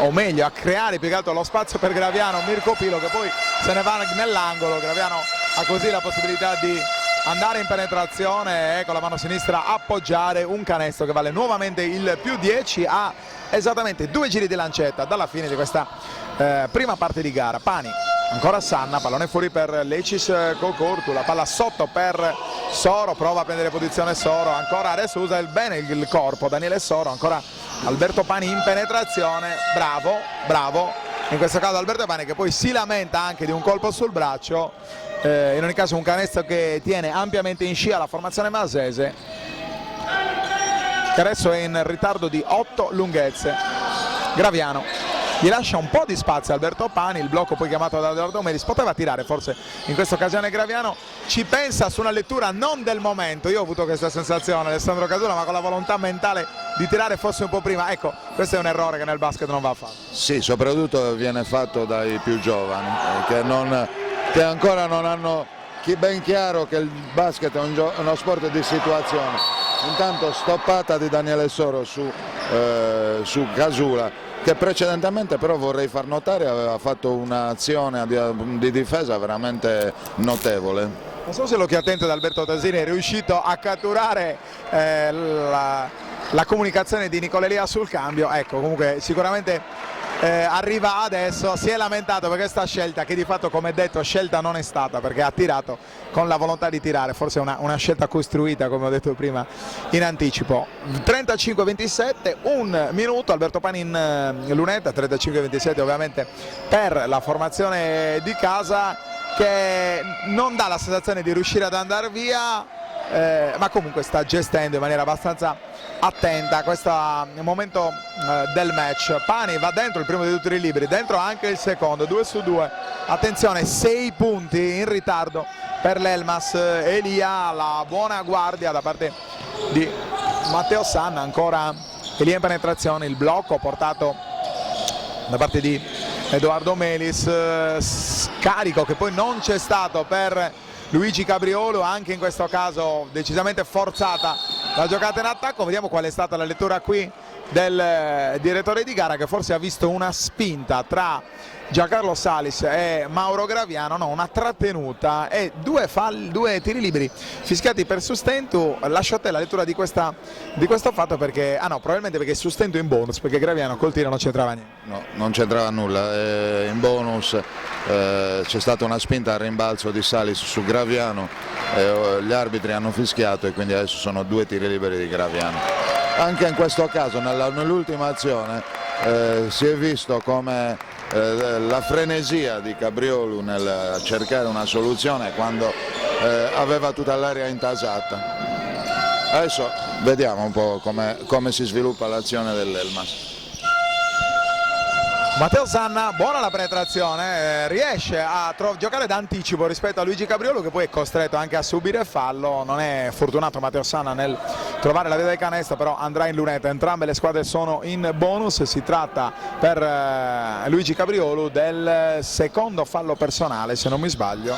o meglio a creare più che altro lo spazio per Graviano, Mirko Pilo, che poi se ne va nell'angolo. Graviano ha così la possibilità di andare in penetrazione e con la mano sinistra appoggiare un canestro che vale nuovamente il +10 a esattamente 2 giri di lancetta dalla fine di questa prima parte di gara. Pani, ancora Sanna, pallone fuori per Lecisco Cortu, la palla sotto per Soro, prova a prendere posizione Soro, ancora adesso usa bene il corpo Daniele Soro, ancora Alberto Pani in penetrazione, bravo in questo caso Alberto Pani, che poi si lamenta anche di un colpo sul braccio. In ogni caso un canestro che tiene ampiamente in scia la formazione masese. che adesso è in ritardo di 8 lunghezze. Graviano gli lascia un po' di spazio Alberto Pani, il blocco poi chiamato da Edoardo Melis, poteva tirare forse in questa occasione Graviano, ci pensa su una lettura non del momento, io ho avuto questa sensazione Alessandro Casula, ma con la volontà mentale di tirare forse un po' prima, ecco questo è un errore che nel basket non va fatto. Sì, soprattutto viene fatto dai più giovani che ancora non hanno ben chiaro che il basket è uno sport di situazione. Intanto stoppata di Daniele Soro su Casula, che precedentemente però vorrei far notare aveva fatto un'azione di difesa veramente notevole. Non so se l'occhio attento da Alberto Tasini è riuscito a catturare la comunicazione di Nicola Elia sul cambio, ecco comunque sicuramente arriva adesso, si è lamentato per questa scelta che di fatto come detto scelta non è stata perché ha tirato con la volontà di tirare, forse una scelta costruita come ho detto prima in anticipo. 35-27, un minuto, Alberto Pani in lunetta, 35-27 ovviamente per la formazione di casa che non dà la sensazione di riuscire ad andare via, ma comunque sta gestendo in maniera abbastanza attenta questo momento del match. Pani va dentro il primo dei due tiri liberi, dentro anche il secondo, 2 su 2, attenzione 6 punti in ritardo per l'Elmas. Elia, la buona guardia da parte di Matteo Sanna, ancora Elia in penetrazione, il blocco portato da parte di Edoardo Melis, scarico che poi non c'è stato per Luigi Cabriolo, anche in questo caso decisamente forzata la giocata in attacco. Vediamo qual è stata la lettura qui del direttore di gara, che forse ha visto una spinta tra Giancarlo Salis e Mauro Graviano, no, una trattenuta e due tiri liberi fischiati per Sustentu. Lascio a te la lettura di questo fatto perché, probabilmente perché Sustentu in bonus, perché Graviano col tiro non c'entrava niente. No, non c'entrava nulla, in bonus c'è stata una spinta al rimbalzo di Salis su Graviano, gli arbitri hanno fischiato e quindi adesso sono 2 tiri liberi di Graviano. Anche in questo caso nell'ultima azione si è visto come la frenesia di Cabriolo nel cercare una soluzione quando aveva tutta l'area intasata. Adesso vediamo un po' come si sviluppa l'azione dell'Elmas. Matteo Sanna, buona la penetrazione, riesce a giocare d'anticipo rispetto a Luigi Cabriolo, che poi è costretto anche a subire fallo. Non è fortunato Matteo Sanna nel trovare la via del canestro, però andrà in lunetta. Entrambe le squadre sono in bonus, si tratta per Luigi Cabriolo del secondo fallo personale se non mi sbaglio.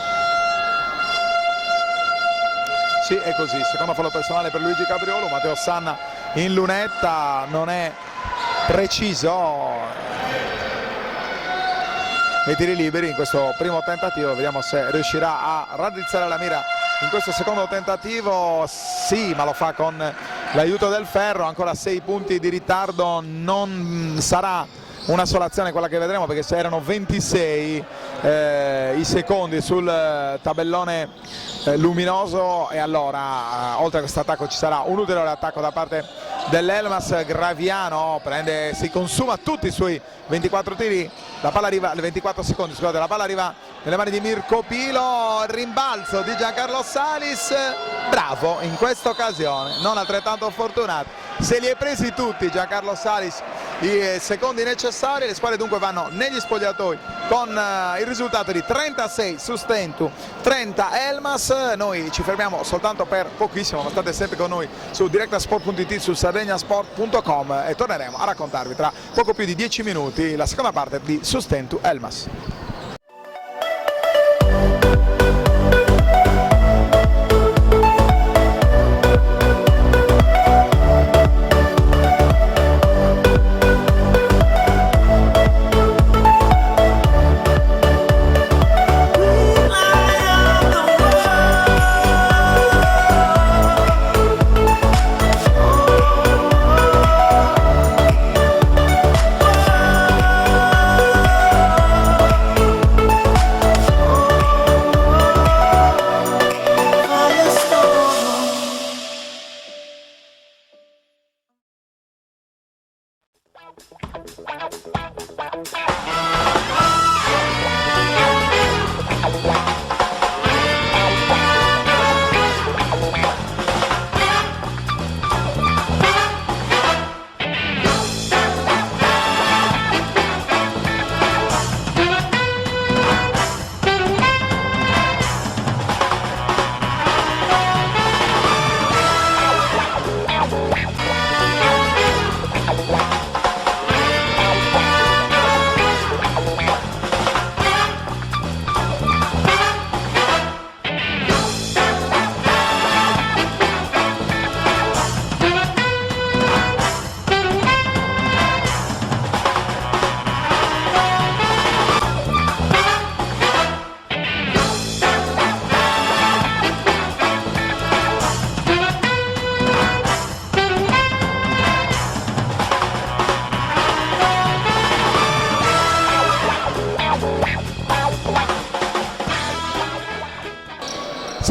Sì, è così, secondo fallo personale per Luigi Cabriolo. Matteo Sanna in lunetta, non è preciso nei tiri liberi in questo primo tentativo, vediamo se riuscirà a raddrizzare la mira in questo secondo tentativo. Sì, ma lo fa con l'aiuto del ferro, ancora 6 punti di ritardo, non sarà una sola azione quella che vedremo, perché se erano 26 i secondi sul tabellone luminoso, e allora oltre a questo attacco ci sarà un ulteriore attacco da parte dell'Elmas. Graviano si consuma tutti i suoi 24 tiri, la palla arriva, 24 secondi scusate, la palla arriva nelle mani di Mirko Pilo, il rimbalzo di Giancarlo Salis, bravo in questa occasione, non altrettanto fortunato, se li è presi tutti Giancarlo Salis i secondi necessari. Le squadre dunque vanno negli spogliatoi con il risultato di 36 Sustentu, 30 Elmas. Noi ci fermiamo soltanto per pochissimo, ma state sempre con noi su directasport.it, su sardegnasport.com, e torneremo a raccontarvi tra poco più di 10 minuti la seconda parte di Sustentu Elmas.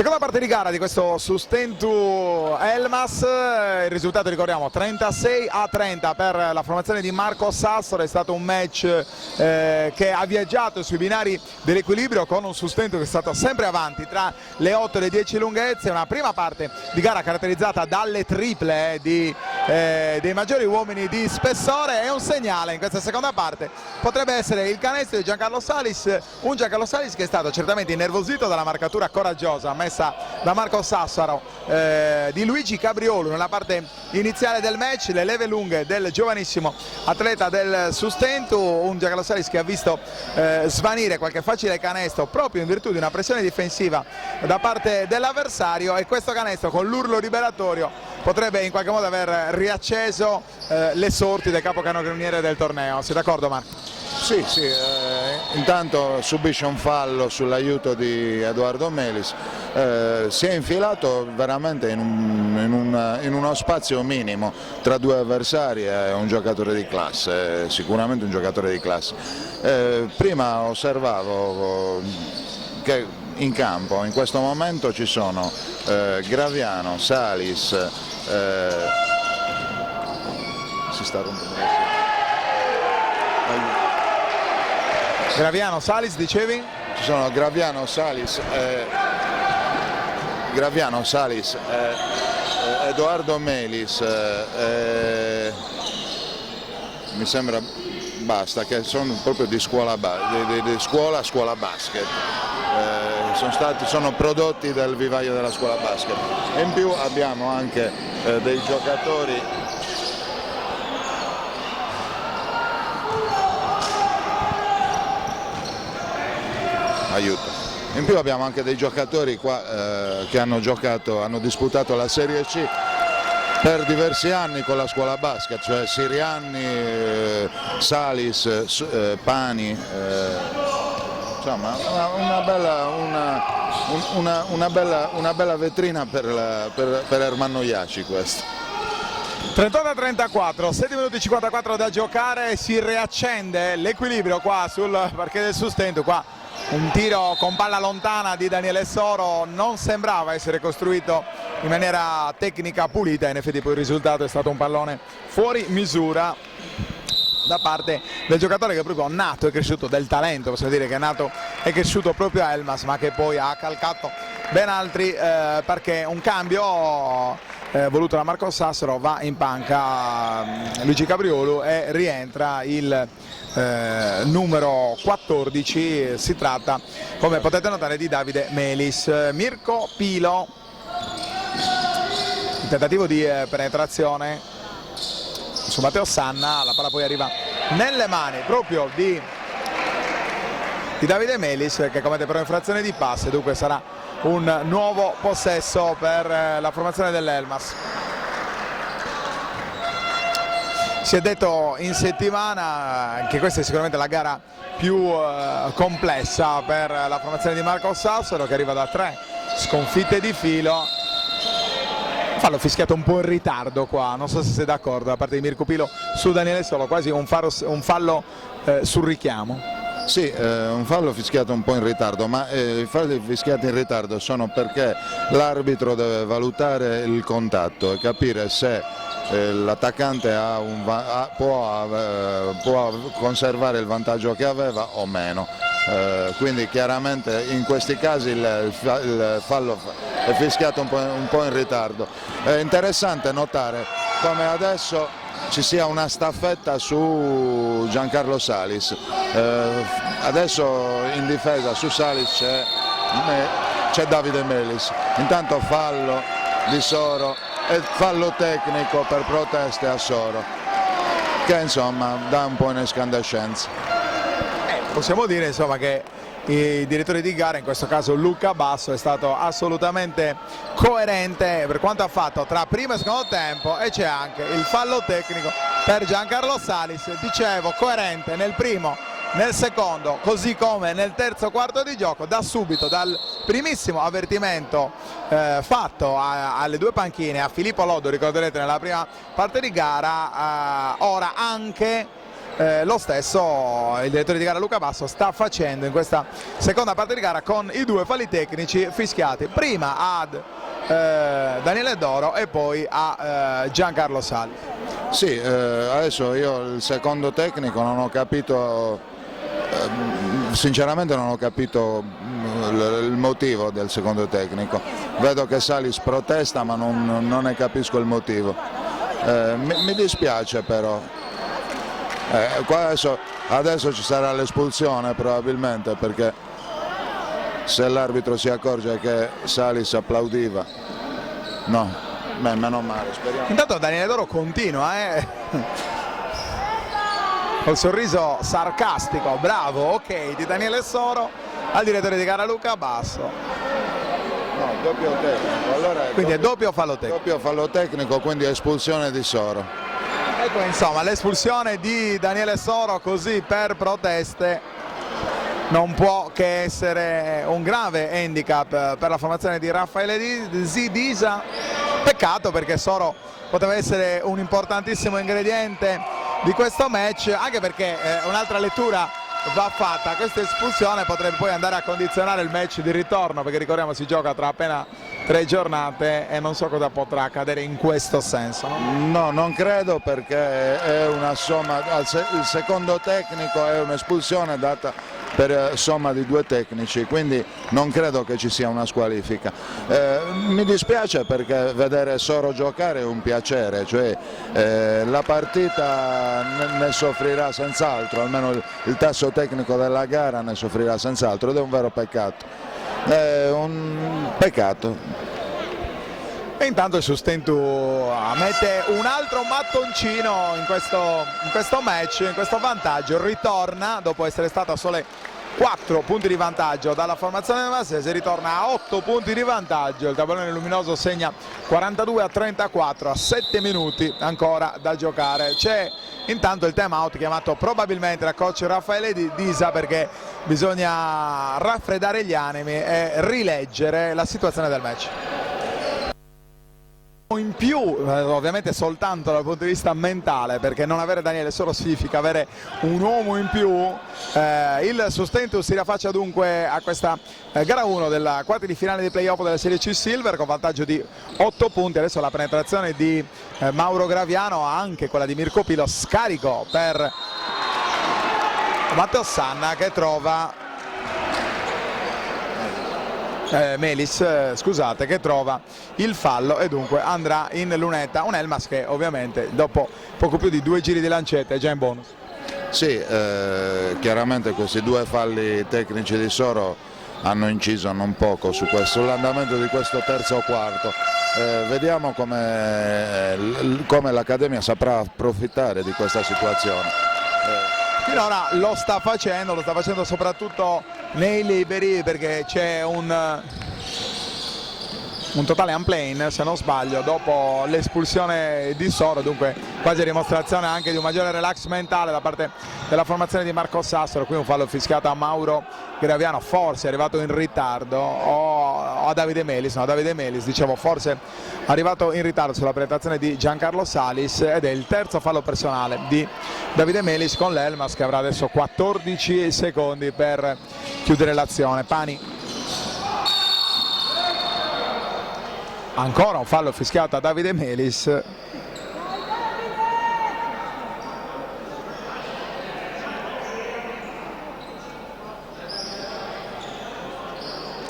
Seconda parte di gara di questo Sustentu Elmas, il risultato ricordiamo 36-30 per la formazione di Marco Sassoro. È stato un match che ha viaggiato sui binari dell'equilibrio, con un Sustentu che è stato sempre avanti tra le 8 e le 10 lunghezze. Una prima parte di gara caratterizzata dalle triple dei maggiori uomini di spessore, e un segnale in questa seconda parte potrebbe essere il canestro di Giancarlo Salis, un Giancarlo Salis che è stato certamente innervosito dalla marcatura coraggiosa messa da Marco Sassaro di Luigi Cabriolo nella parte iniziale del match. Le leve lunghe del giovanissimo atleta del Sustentu, un Giancarlo Salis che ha visto svanire qualche facile canestro proprio in virtù di una pressione difensiva da parte dell'avversario, e questo canestro con l'urlo liberatorio potrebbe in qualche modo aver riacceso le sorti del capocannoniere del torneo. Sei d'accordo, Marco? Sì, intanto subisce un fallo sull'aiuto di Edoardo Melis, si è infilato veramente in uno spazio minimo tra due avversari. È un giocatore di classe, sicuramente un giocatore di classe. Prima osservavo che in campo in questo momento ci sono Graviano, Salis, si sta rompendo. Graviano, Salis, dicevi? Ci sono Graviano, Salis, Edoardo Melis, mi sembra basta, che sono proprio di scuola basket. Sono prodotti del vivaio della scuola basket. E in più abbiamo anche dei giocatori . Aiuto. In più abbiamo anche dei giocatori qua che hanno disputato la Serie C per diversi anni con la scuola basket, cioè Sirianni, Salis, Pani, insomma una bella vetrina per Ermanno Iaci questo. 38-34, 7 minuti e 54 da giocare, si riaccende l'equilibrio qua sul parquet del Sustentu. Qua un tiro con palla lontana di Daniele Soro non sembrava essere costruito in maniera tecnica pulita, in effetti poi il risultato è stato un pallone fuori misura da parte del giocatore che è proprio nato e cresciuto, del talento, possiamo dire che è nato e cresciuto proprio a Elmas, ma che poi ha calcato ben altri perché un cambio voluto da Marco Sassaro, va in panca Luigi Cabriolo e rientra il numero 14, si tratta, come potete notare, di Davide Melis. Mirko Pilo, il tentativo di penetrazione su Matteo Sanna, la palla poi arriva nelle mani proprio di Davide Melis, che commette però infrazione di passe, dunque sarà un nuovo possesso per la formazione dell'Elmas. Si è detto in settimana che questa è sicuramente la gara più complessa per la formazione di Marco Sassaro, che arriva da 3 sconfitte di filo. Fallo fischiato un po' in ritardo qua, non so se sei d'accordo, da parte di Mirko Pilo su Daniele Soro, quasi un fallo sul richiamo. Sì, un fallo fischiato un po' in ritardo, ma i falli fischiati in ritardo sono perché l'arbitro deve valutare il contatto e capire se l'attaccante può conservare il vantaggio che aveva o meno. Quindi chiaramente in questi casi il fallo è fischiato un po' in ritardo. È interessante notare come adesso ci sia una staffetta su Giancarlo Salis. Adesso in difesa su Salis c'è Davide Melis. Intanto fallo di Soro e fallo tecnico per proteste a Soro, che insomma dà un po' in escandescenza. Possiamo dire insomma che i direttori di gara, in questo caso Luca Basso, è stato assolutamente coerente per quanto ha fatto tra primo e secondo tempo, e c'è anche il fallo tecnico per Giancarlo Salis, dicevo coerente nel primo, nel secondo, così come nel terzo quarto di gioco, da subito, dal primissimo avvertimento fatto alle due panchine, a Filippo Loddo, ricorderete nella prima parte di gara, ora anche lo stesso il direttore di gara Luca Basso sta facendo in questa seconda parte di gara con i due falli tecnici fischiati prima ad Daniele Doro e poi a Giancarlo Salis. Sì, adesso io il secondo tecnico non ho capito, sinceramente non ho capito il motivo del secondo tecnico. Vedo che Salis protesta ma non ne capisco il motivo. Mi dispiace però. Adesso ci sarà l'espulsione probabilmente, perché se l'arbitro si accorge che Salis applaudiva, no, meno male, speriamo. Intanto Daniele Doro continua col sorriso sarcastico, bravo, ok, di Daniele Soro al direttore di gara Luca Basso. No, doppio tecnico, allora quindi è doppio fallo tecnico. Doppio fallo tecnico, quindi espulsione di Soro. Ecco, insomma, l'espulsione di Daniele Soro così per proteste non può che essere un grave handicap per la formazione di Raffaele Disa. Peccato, perché Soro poteva essere un importantissimo ingrediente di questo match, anche perché un'altra lettura va fatta: questa espulsione potrebbe poi andare a condizionare il match di ritorno, perché ricordiamo si gioca tra appena 3 giornate e non so cosa potrà accadere in questo senso, no? No, non credo, perché è una somma, il secondo tecnico è un'espulsione data per somma di 2 tecnici, quindi non credo che ci sia una squalifica. Mi dispiace, perché vedere Soro giocare è un piacere, cioè la partita ne soffrirà senz'altro, almeno il tasso tecnico della gara ne soffrirà senz'altro, ed è un vero peccato. È un peccato. E intanto il Sustentu mette un altro mattoncino in questo match, in questo vantaggio. Ritorna, dopo essere stata a sole 4 punti di vantaggio dalla formazione massese, ritorna a 8 punti di vantaggio. Il tabellone luminoso segna 42-34 a 7 minuti ancora da giocare. C'è intanto il time out chiamato probabilmente da coach Raffaele Disa, perché bisogna raffreddare gli animi e rileggere la situazione del match. In più, ovviamente soltanto dal punto di vista mentale, perché non avere Daniele Soro significa avere un uomo in più. Il Sustentu si riaffaccia dunque a questa gara 1 della quarti di finale dei playoff della Serie C Silver, con vantaggio di 8 punti. Adesso la penetrazione di Mauro Graviano, anche quella di Mirko Pilo, scarico per Matteo Sanna, che trova Melis, scusate, che trova il fallo, e dunque andrà in lunetta un Elmas che ovviamente dopo poco più di 2 giri di lancetta è già in bonus. Sì, chiaramente questi 2 falli tecnici di Soro hanno inciso non poco sull'andamento di questo terzo quarto. Vediamo come l'Accademia saprà approfittare di questa situazione. Finora lo sta facendo soprattutto nei liberi, perché c'è un totale unplane, se non sbaglio, dopo l'espulsione di Soro, dunque quasi a dimostrazione anche di un maggiore relax mentale da parte della formazione di Marco Sassaro. Qui un fallo fischiato a Mauro Graviano, forse è arrivato in ritardo, o a Davide Melis, no, Davide Melis, dicevo, forse arrivato in ritardo sulla penetrazione di Giancarlo Salis, ed è il terzo fallo personale di Davide Melis, con l'Elmas che avrà adesso 14 secondi per chiudere l'azione. Pani, ancora un fallo fischiato a Davide Melis.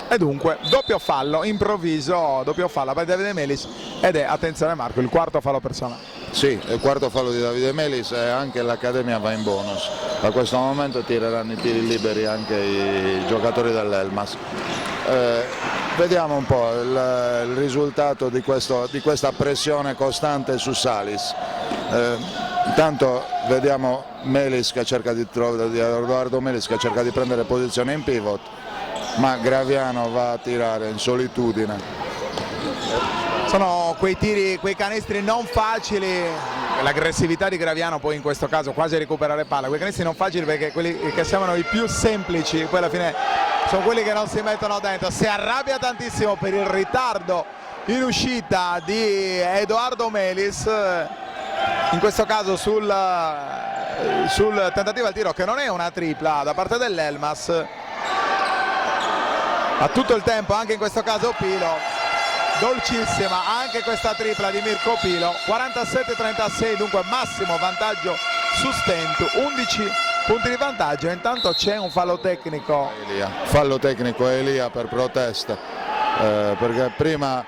E dunque doppio fallo improvviso, doppio fallo per Davide Melis, ed è, attenzione Marco, il quarto fallo personale. Sì, il quarto fallo di Davide Melis, e anche l'Accademia va in bonus. Da questo momento tireranno i tiri liberi anche i giocatori dell'Elmas. Vediamo un po' il risultato di questa pressione costante su Salis. Intanto vediamo Melis che cerca Edoardo Melis che cerca di prendere posizione in pivot, ma Graviano va a tirare in solitudine. Sono quei tiri, quei canestri non facili, l'aggressività di Graviano poi in questo caso quasi a recuperare palla, quei canestri non facili, perché quelli che sembrano i più semplici poi alla fine sono quelli che non si mettono dentro. Si arrabbia tantissimo per il ritardo in uscita di Edoardo Melis, in questo caso sul sul tentativo al tiro che non è una tripla da parte dell'Elmas. Ha tutto il tempo anche in questo caso Pilo, dolcissima anche questa tripla di Mirko Pilo. 47-36, dunque massimo vantaggio su Stent, 11 punti di vantaggio. Intanto c'è un fallo tecnico. Fallo tecnico Elia per protesta, perché prima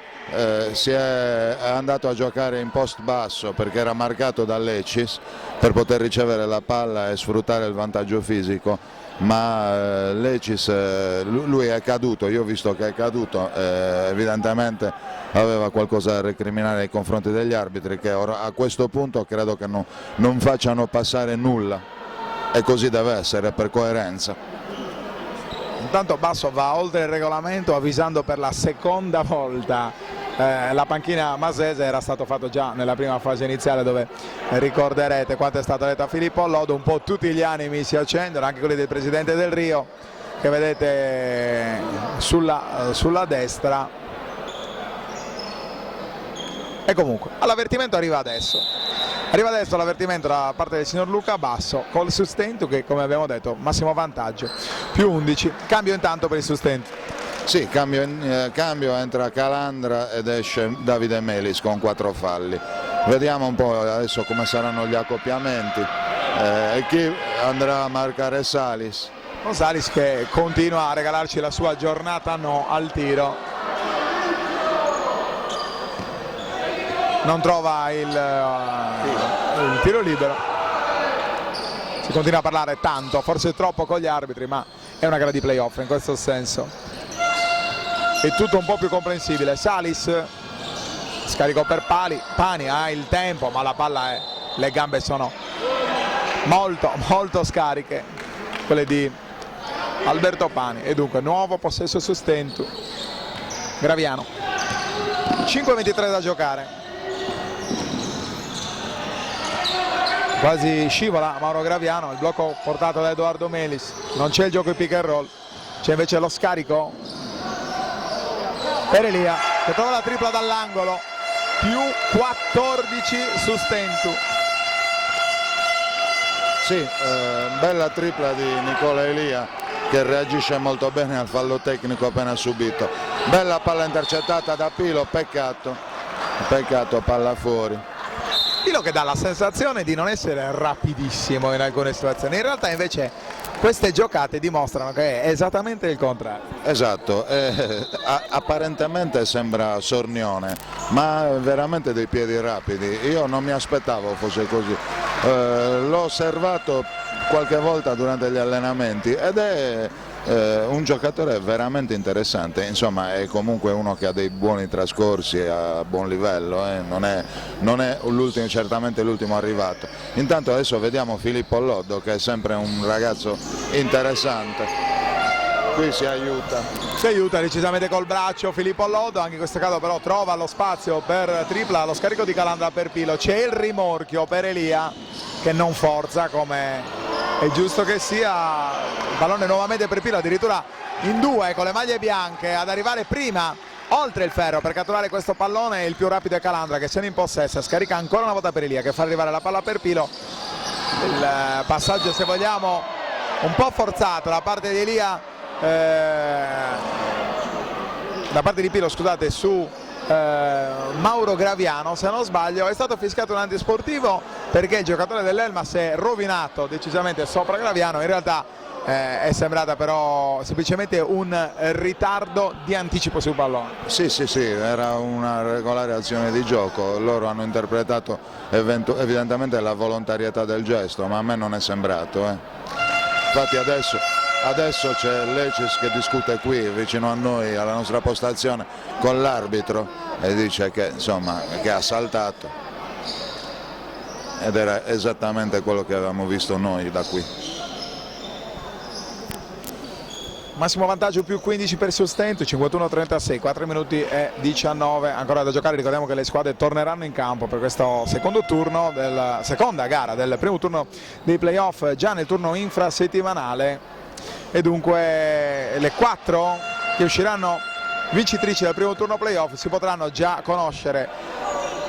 si è andato a giocare in post basso perché era marcato da Lecis per poter ricevere la palla e sfruttare il vantaggio fisico, ma Lecis, lui è caduto, io ho visto che è caduto, evidentemente aveva qualcosa da recriminare nei confronti degli arbitri, che ora, a questo punto credo che non facciano passare nulla, e così deve essere per coerenza. Intanto Basso va oltre il regolamento avvisando per la seconda volta la panchina masese. Era stato fatto già nella prima fase iniziale, dove ricorderete quanto è stato detto a Filippo Lodo. Un po' tutti gli animi si accendono, anche quelli del presidente del Rio che vedete sulla destra. E comunque all'avvertimento arriva adesso l'avvertimento da parte del signor Luca Basso col sustento, che come abbiamo detto massimo vantaggio più 11. Cambio intanto per il sustento. Sì, cambio, entra Calandra ed esce Davide Melis con 4 falli. Vediamo un po' adesso come saranno gli accoppiamenti e chi andrà a marcare Salis. Salis che continua a regalarci la sua giornata no al tiro, non trova il tiro libero. Si continua a parlare tanto, forse troppo con gli arbitri, ma è una gara di playoff, in questo senso è tutto un po' più comprensibile. Salis, scarico per Pani ha il tempo, ma la palla le gambe sono molto scariche, quelle di Alberto Pani, e dunque nuovo possesso su Stentu. Graviano, 5:23 da giocare. Quasi scivola Mauro Graviano, il blocco portato da Edoardo Melis. Non c'è il gioco di pick and roll, c'è invece lo scarico per Elia, che trova la tripla dall'angolo, più 14 su Stentu. Sì, bella tripla di Nicola Elia, che reagisce molto bene al fallo tecnico appena subito. Bella palla intercettata da Pilo, peccato, palla fuori. Pilo che dà la sensazione di non essere rapidissimo in alcune situazioni, in realtà invece queste giocate dimostrano che è esattamente il contrario. Esatto, apparentemente sembra sornione, ma veramente dei piedi rapidi. Io non mi aspettavo fosse così. L'ho osservato qualche volta durante gli allenamenti ed è un giocatore veramente interessante. Insomma, è comunque uno che ha dei buoni trascorsi a buon livello, non è certamente l'ultimo arrivato. Intanto adesso vediamo Filippo Loddo, che è sempre un ragazzo interessante. Qui si aiuta decisamente col braccio Filippo Loddo, anche in questo caso però trova lo spazio per tripla, lo scarico di Calandra per Pilo. C'è il rimorchio per Elia che non forza, come è giusto che sia. Il pallone nuovamente per Pilo, addirittura in due con le maglie bianche ad arrivare prima oltre il ferro per catturare questo pallone. Il più rapido è Calandra, che se ne in possesso, scarica ancora una volta per Elia, che fa arrivare la palla per Pilo. Il passaggio, se vogliamo, un po' forzato da parte di Elia, da parte di Pilo, scusate, su Mauro Graviano. Se non sbaglio è stato fischiato un antisportivo perché il giocatore dell'Elmas si è rovinato decisamente sopra Graviano. In realtà è sembrata però semplicemente un ritardo di anticipo sul pallone. Sì, era una regolare azione di gioco. Loro hanno interpretato evidentemente la volontarietà del gesto, ma a me non è sembrato. Infatti adesso c'è Lecis che discute qui vicino a noi, alla nostra postazione, con l'arbitro, e dice che insomma che ha saltato, ed era esattamente quello che avevamo visto noi da qui. Massimo vantaggio più 15 per Sustento, 51-36, 4 minuti e 19 ancora da giocare. Ricordiamo che le squadre torneranno in campo per questo secondo turno, seconda gara del primo turno dei playoff, già nel turno infrasettimanale. E dunque le 4 che usciranno vincitrici del primo turno playoff si potranno già conoscere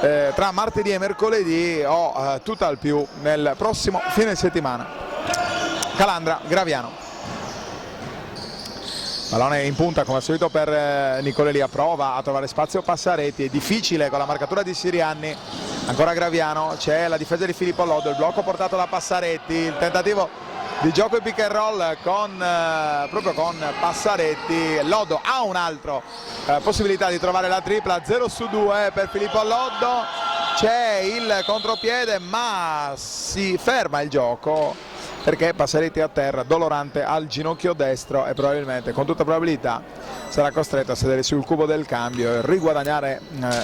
tra martedì e mercoledì o tutt'al più nel prossimo fine settimana. Calandra, Graviano. Pallone in punta come al solito per Nicolelia, prova a trovare spazio Passaretti, è difficile con la marcatura di Sirianni, ancora Graviano, c'è la difesa di Filippo Loddo, il blocco portato da Passaretti, il tentativo di gioco in pick and roll proprio con Passaretti. Loddo ha un'altra possibilità di trovare la tripla, 0-2 per Filippo Loddo, c'è il contropiede ma si ferma il gioco perché Passaretti a terra, dolorante al ginocchio destro, e probabilmente, con tutta probabilità, sarà costretto a sedere sul cubo del cambio e riguadagnare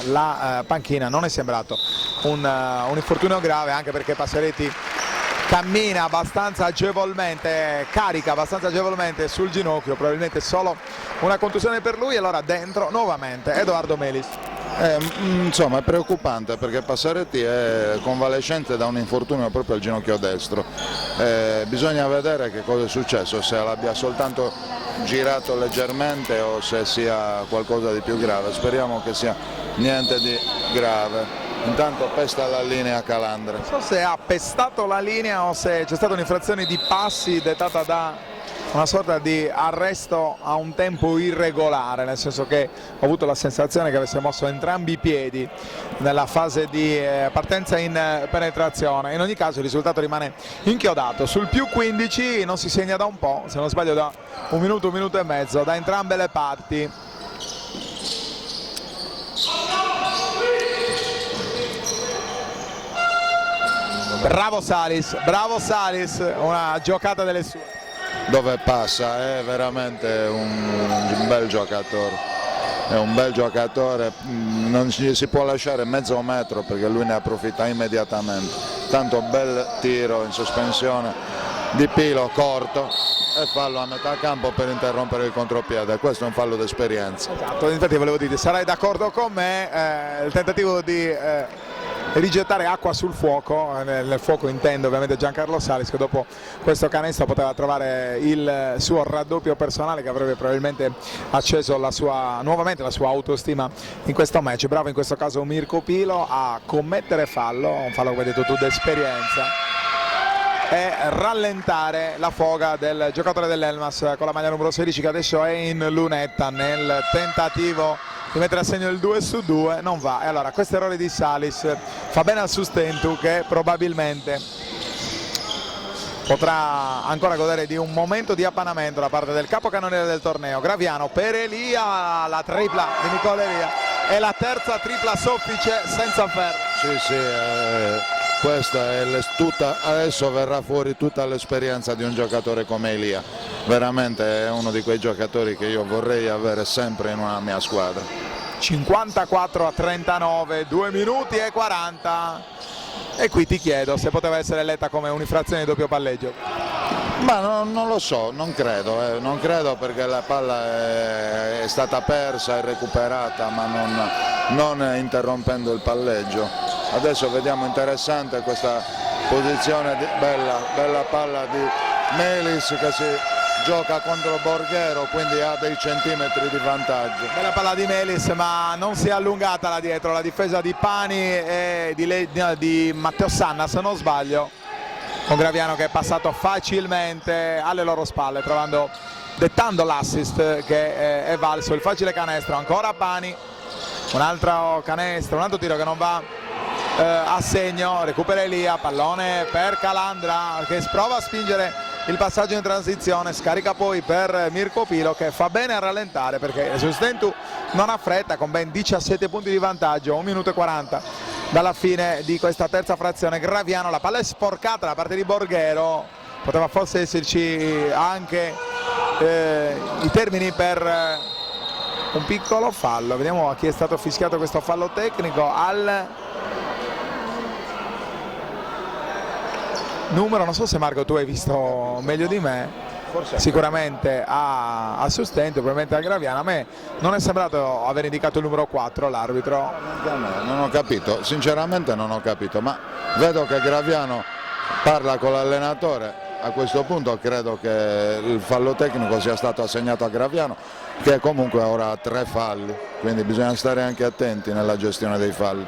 la panchina. Non è sembrato un infortunio grave, anche perché Passaretti cammina abbastanza agevolmente, carica abbastanza agevolmente sul ginocchio, probabilmente solo una contusione per lui. Allora dentro nuovamente Edoardo Melis. Insomma è preoccupante perché Passaretti è convalescente da un infortunio proprio al ginocchio destro, bisogna vedere che cosa è successo, se l'abbia soltanto girato leggermente o se sia qualcosa di più grave. Speriamo che sia niente di grave. Intanto pesta la linea Calandra. Non so se ha pestato la linea o se c'è stata un'infrazione di passi dettata da una sorta di arresto a un tempo irregolare, nel senso che ho avuto la sensazione che avesse mosso entrambi i piedi nella fase di partenza in penetrazione. In ogni caso il risultato rimane inchiodato sul più 15, non si segna da un po', se non sbaglio da un minuto e mezzo da entrambe le parti. Bravo Salis, una giocata delle sue. Dove passa è veramente un bel giocatore, è un bel giocatore, non gli si può lasciare mezzo metro perché lui ne approfitta immediatamente. Tanto bel tiro in sospensione di Pilo corto e fallo a metà campo per interrompere il contropiede. Questo è un fallo d'esperienza. Esatto, infatti volevo dire, sarai d'accordo con me, il tentativo di rigettare acqua sul fuoco, nel fuoco intendo ovviamente Giancarlo Salis, che dopo questo canestro poteva trovare il suo raddoppio personale che avrebbe probabilmente acceso nuovamente la sua autostima in questo match. Bravo in questo caso Mirko Pilo a commettere fallo, un fallo come hai detto tu d'esperienza, e rallentare la foga del giocatore dell'Elmas con la maglia numero 16 che adesso è in lunetta nel tentativo di mettere a segno il 2-2, non va. E allora questo errore di Salis fa bene al Sustentu, che probabilmente potrà ancora godere di un momento di appannamento da parte del capocannoniere del torneo. Graviano per Elia, la tripla di Nicola Elia, è la terza tripla soffice senza ferro. Sì, questa è adesso verrà fuori tutta l'esperienza di un giocatore come Elia, veramente è uno di quei giocatori che io vorrei avere sempre in una mia squadra. 54-39, 2 minuti e 40, e qui ti chiedo se poteva essere letta come un'infrazione di doppio palleggio. Ma non lo so, non credo perché la palla è stata persa e recuperata, ma non interrompendo il palleggio. Adesso vediamo interessante questa posizione, bella palla di Melis che si gioca contro Borghero, quindi ha dei centimetri di vantaggio. Bella palla di Melis, ma non si è allungata là dietro la difesa di Pani e di Matteo Sanna, se non sbaglio, con Graviano che è passato facilmente alle loro spalle, dettando l'assist che è valso il facile canestro. Ancora Pani, un altro canestro, un altro tiro che non va a segno, recupera Elia, pallone per Calandra che prova a spingere il passaggio in transizione, scarica poi per Mirko Pilo che fa bene a rallentare perché il Sustentu non ha fretta, con ben 17 punti di vantaggio, 1 minuto e 40 dalla fine di questa terza frazione. Graviano, la palla è sporcata da parte di Borghero, poteva forse esserci anche i termini per un piccolo fallo. Vediamo a chi è stato fischiato questo fallo tecnico, al numero, non so se Marco tu hai visto meglio di me, forse sicuramente a Sustento, probabilmente a Graviano. A me non è sembrato aver indicato il numero 4 l'arbitro. Non ho capito, sinceramente non ho capito, ma vedo che Graviano parla con l'allenatore. A questo punto credo che il fallo tecnico sia stato assegnato a Graviano, che comunque ora ha 3 falli, quindi bisogna stare anche attenti nella gestione dei falli.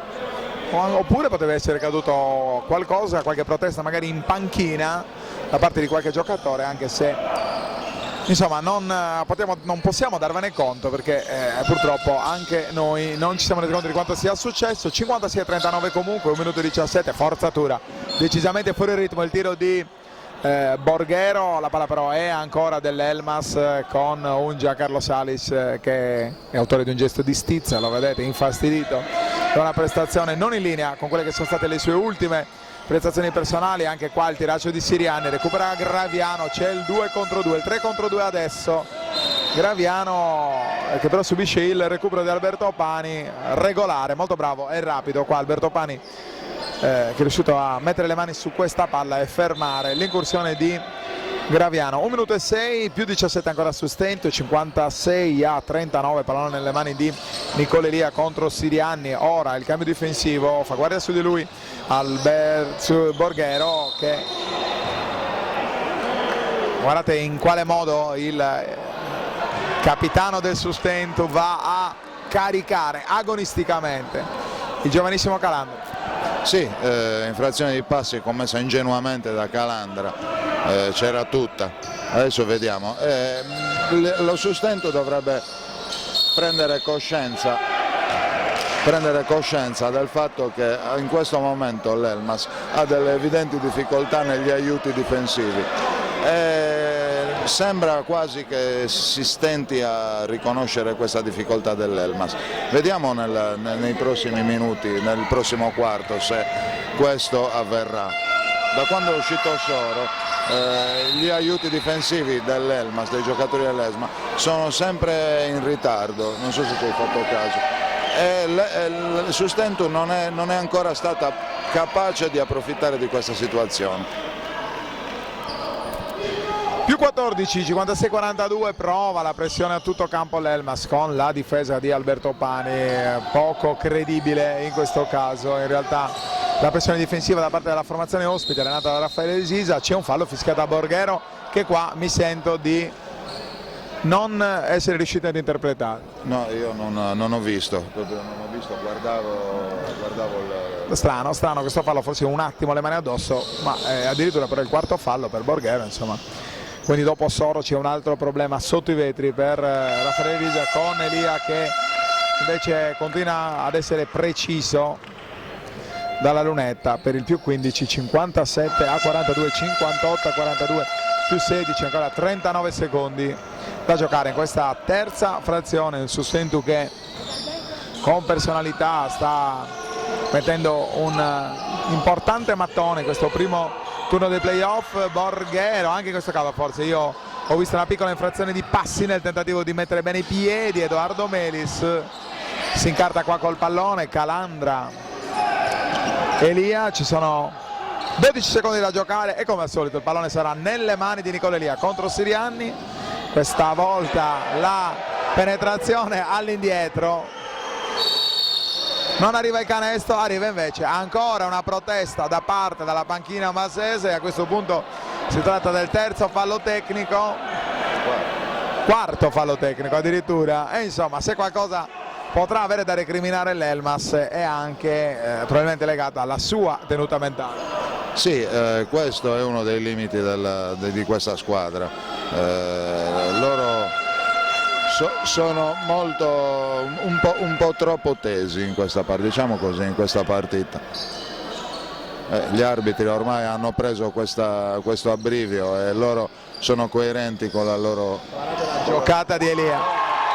oppure poteva essere caduto qualcosa, qualche protesta magari in panchina da parte di qualche giocatore, anche se insomma non possiamo darvene conto, perché purtroppo anche noi non ci siamo resi conto di quanto sia successo. 56-39 comunque, 1 minuto e 17, forzatura decisamente fuori ritmo il tiro di Borghero. La palla però è ancora dell'Elmas, con un Giancarlo Salis che è autore di un gesto di stizza, lo vedete, infastidito da una prestazione non in linea con quelle che sono state le sue ultime prestazioni personali. Anche qua il tiraggio di Siriani, recupera Graviano, c'è il 2 contro 2, il 3 contro 2 adesso. Graviano che però subisce il recupero di Alberto Pani, regolare, molto bravo e rapido qua Alberto Pani, che è riuscito a mettere le mani su questa palla e fermare l'incursione di Graviano. 1 minuto e 6, più 17 ancora su stento, 56-39, pallone nelle mani di Nicola Elia contro Siriani. Ora il cambio difensivo, fa guardia su di lui su Borghero, che guardate in quale modo il capitano del Sustento va a caricare agonisticamente il giovanissimo Calandra. Sì, infrazione di passi commessa ingenuamente da Calandra, c'era tutta, adesso vediamo. Lo Sustento dovrebbe prendere coscienza del fatto che in questo momento l'Elmas ha delle evidenti difficoltà negli aiuti difensivi. Sembra quasi che si stenti a riconoscere questa difficoltà dell'Elmas. Vediamo nei prossimi minuti, nel prossimo quarto, se questo avverrà. Da quando è uscito Soro, gli aiuti difensivi dell'Elmas, dei giocatori dell'Elmas, sono sempre in ritardo, non so se ci hai fatto caso. Il Sustento non è ancora stata capace di approfittare di questa situazione. Più 14, 56-42, prova la pressione a tutto campo l'Elmas con la difesa di Alberto Pani, poco credibile in questo caso. In realtà la pressione difensiva da parte della formazione ospite allenata da Raffaele De Sisa. C'è un fallo fischiato a Borghero che qua mi sento di non essere riuscito ad interpretare. No, io non ho visto, guardavo il... Strano questo fallo, forse un attimo le mani addosso, ma addirittura per il quarto fallo per Borghero, insomma. Quindi dopo Soro c'è un altro problema sotto i vetri per Raffaele De Sisa, con Elia che invece continua ad essere preciso dalla lunetta per il più 15, 57-42, 58-42, più 16, ancora 39 secondi da giocare in questa terza frazione. Il Sustento che con personalità sta mettendo un importante mattone in questo primo turno dei playoff. Borghero, anche in questo caso forse io ho visto una piccola infrazione di passi nel tentativo di mettere bene i piedi. Edoardo Melis si incarta qua col pallone, Calandra, Elia, ci sono 12 secondi da giocare e come al solito il pallone sarà nelle mani di Nicola Elia contro Siriani. Questa volta la penetrazione all'indietro, non arriva il canestro, arriva invece ancora una protesta da parte della panchina masese. A questo punto si tratta del terzo fallo tecnico, quarto fallo tecnico addirittura, e insomma se qualcosa potrà avere da recriminare l'Elmas è anche probabilmente legata alla sua tenuta mentale. Sì, questo è uno dei limiti di questa squadra. Loro sono un po' troppo tesi in questa partita, diciamo così, in questa partita. Gli arbitri ormai hanno preso questo abbrivio e loro sono coerenti con la loro... Guardate la giocata di Elia,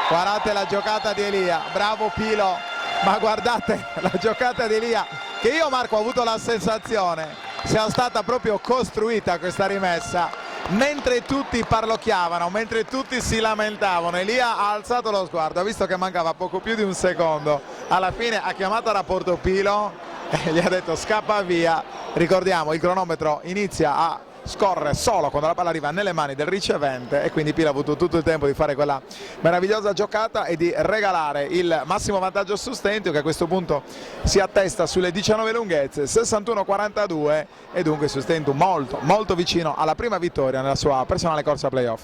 guardate la giocata di Elia, bravo Pilo, ma guardate la giocata di Elia, che io Marco ho avuto la sensazione sia stata proprio costruita questa rimessa mentre tutti parlocchiavano, mentre tutti si lamentavano. Elia ha alzato lo sguardo, ha visto che mancava poco più di un secondo, alla fine ha chiamato a rapporto Pilo e gli ha detto scappa via. Ricordiamo, il cronometro inizia a scorre solo quando la palla arriva nelle mani del ricevente e quindi Pilo ha avuto tutto il tempo di fare quella meravigliosa giocata e di regalare il massimo vantaggio a Sustento, che a questo punto si attesta sulle 19 lunghezze, 61-42, e dunque Sustento molto vicino alla prima vittoria nella sua personale corsa playoff.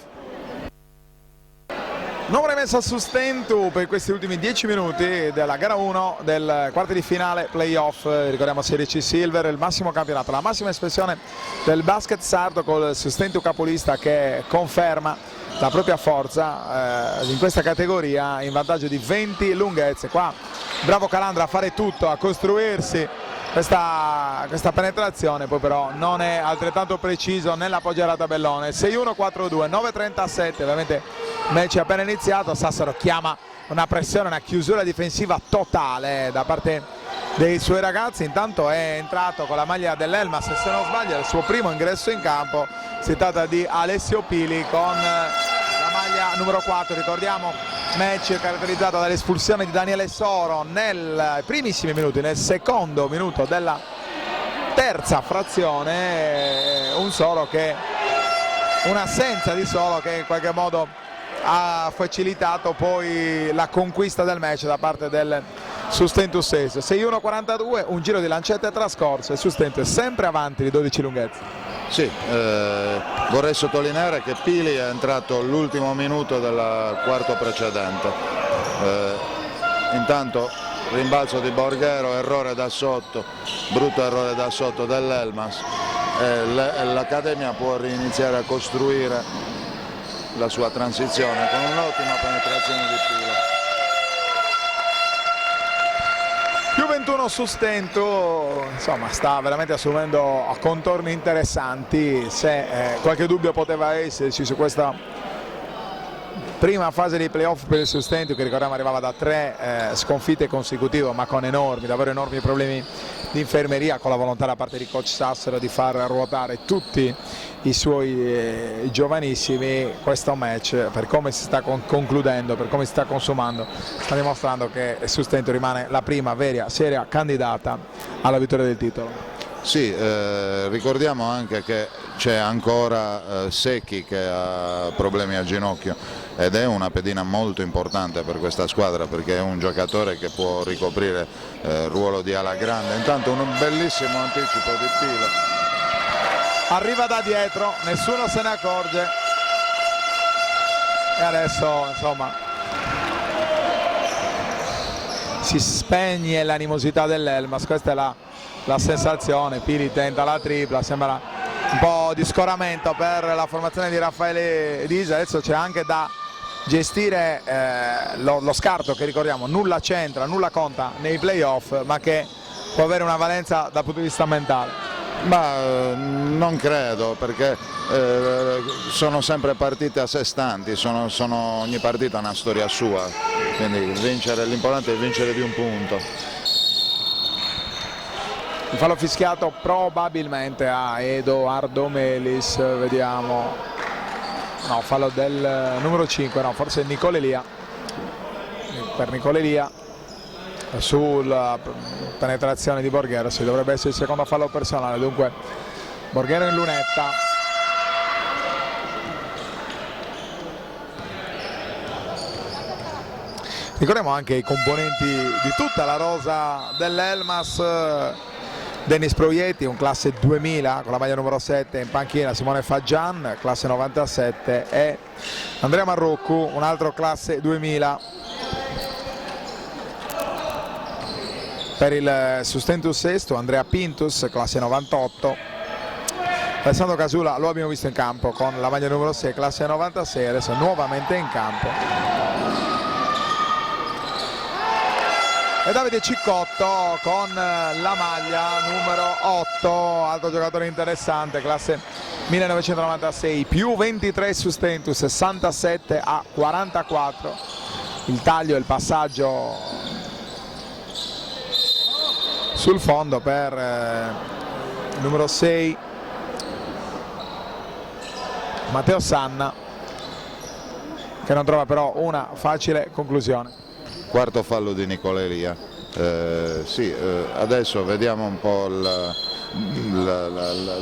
Nuova rimessa a sustento per questi ultimi 10 minuti della gara 1 del quarto di finale playoff, ricordiamo Serie C Silver, il massimo campionato, la massima espressione del basket sardo col sustento capolista che conferma la propria forza in questa categoria in vantaggio di 20 lunghezze. Qua bravo Calandra a fare tutto, a costruirsi questa penetrazione, poi però non è altrettanto preciso nell'appoggiare a tabellone. 6-1, 4-2, 9-37, ovviamente match è appena iniziato. Sassaro chiama una pressione, una chiusura difensiva totale da parte dei suoi ragazzi. Intanto è entrato con la maglia dell'Elmas, se non sbaglio è il suo primo ingresso in campo, si tratta di Alessio Pili con la maglia numero 4, ricordiamo match caratterizzato dall'espulsione di Daniele Soro nei primissimi minuti, nel secondo minuto della terza frazione, un'assenza di Soro che in qualche modo ha facilitato poi la conquista del match da parte del Sustentus Sesto. 6-1-42, un giro di lancette trascorso e Sustentus è sempre avanti di 12 lunghezze. Sì, vorrei sottolineare che Pili è entrato l'ultimo minuto del quarto precedente. Intanto rimbalzo di Borghero, errore da sotto, brutto errore da sotto dell'Elmas. L'Accademia può riniziare a costruire la sua transizione con un'ottima penetrazione di Pili. Più 21 sustento, insomma sta veramente assumendo contorni interessanti. Se qualche dubbio poteva esserci su questa prima fase di playoff per il sustento, che ricordiamo arrivava da 3 sconfitte consecutive, ma con davvero enormi problemi di infermeria, con la volontà da parte di coach Sassero di far ruotare tutti i suoi giovanissimi. Questo match, per come si sta concludendo, per come si sta consumando, sta dimostrando che il sustento rimane la prima vera seria candidata alla vittoria del titolo. Sì, ricordiamo anche che c'è ancora Secchi che ha problemi al ginocchio ed è una pedina molto importante per questa squadra, perché è un giocatore che può ricoprire il ruolo di ala grande. Intanto un bellissimo anticipo di Pilo. Arriva da dietro, nessuno se ne accorge e adesso insomma si spegne l'animosità dell'Elmas. Questa è la sensazione. Pili tenta la tripla, sembra un po' di scoramento per la formazione di Raffaele Disa. Adesso c'è anche da gestire lo scarto, che ricordiamo nulla c'entra, nulla conta nei playoff, ma che può avere una valenza dal punto di vista mentale. Ma non credo, perché sono sempre partite a sé stanti, ogni partita ha una storia sua, quindi l'importante è vincere di un punto. Il fallo fischiato probabilmente a Edoardo Melis, vediamo, no, fallo del numero 5, no, forse Nicole Elia, per Nicole Elia sulla penetrazione di Borghero. Si dovrebbe essere il secondo fallo personale, dunque Borghero in lunetta. Ricordiamo anche i componenti di tutta la rosa dell'Elmas: Dennis Proietti, un classe 2000 con la maglia numero 7 in panchina, Simone Faggian, classe 97, e Andrea Marruccu, un altro classe 2000. Per il Sustentus Sesto Andrea Pintus, classe 98. Alessandro Casula lo abbiamo visto in campo con la maglia numero 6, classe 96, adesso nuovamente in campo. E Davide Ciccotto con la maglia numero 8, altro giocatore interessante, classe 1996, più 23 Sustentus, 67 a 44. Il taglio e il passaggio sul fondo per il numero 6 Matteo Sanna, che non trova però una facile conclusione. Quarto fallo di Nicole Elia. Adesso vediamo un po'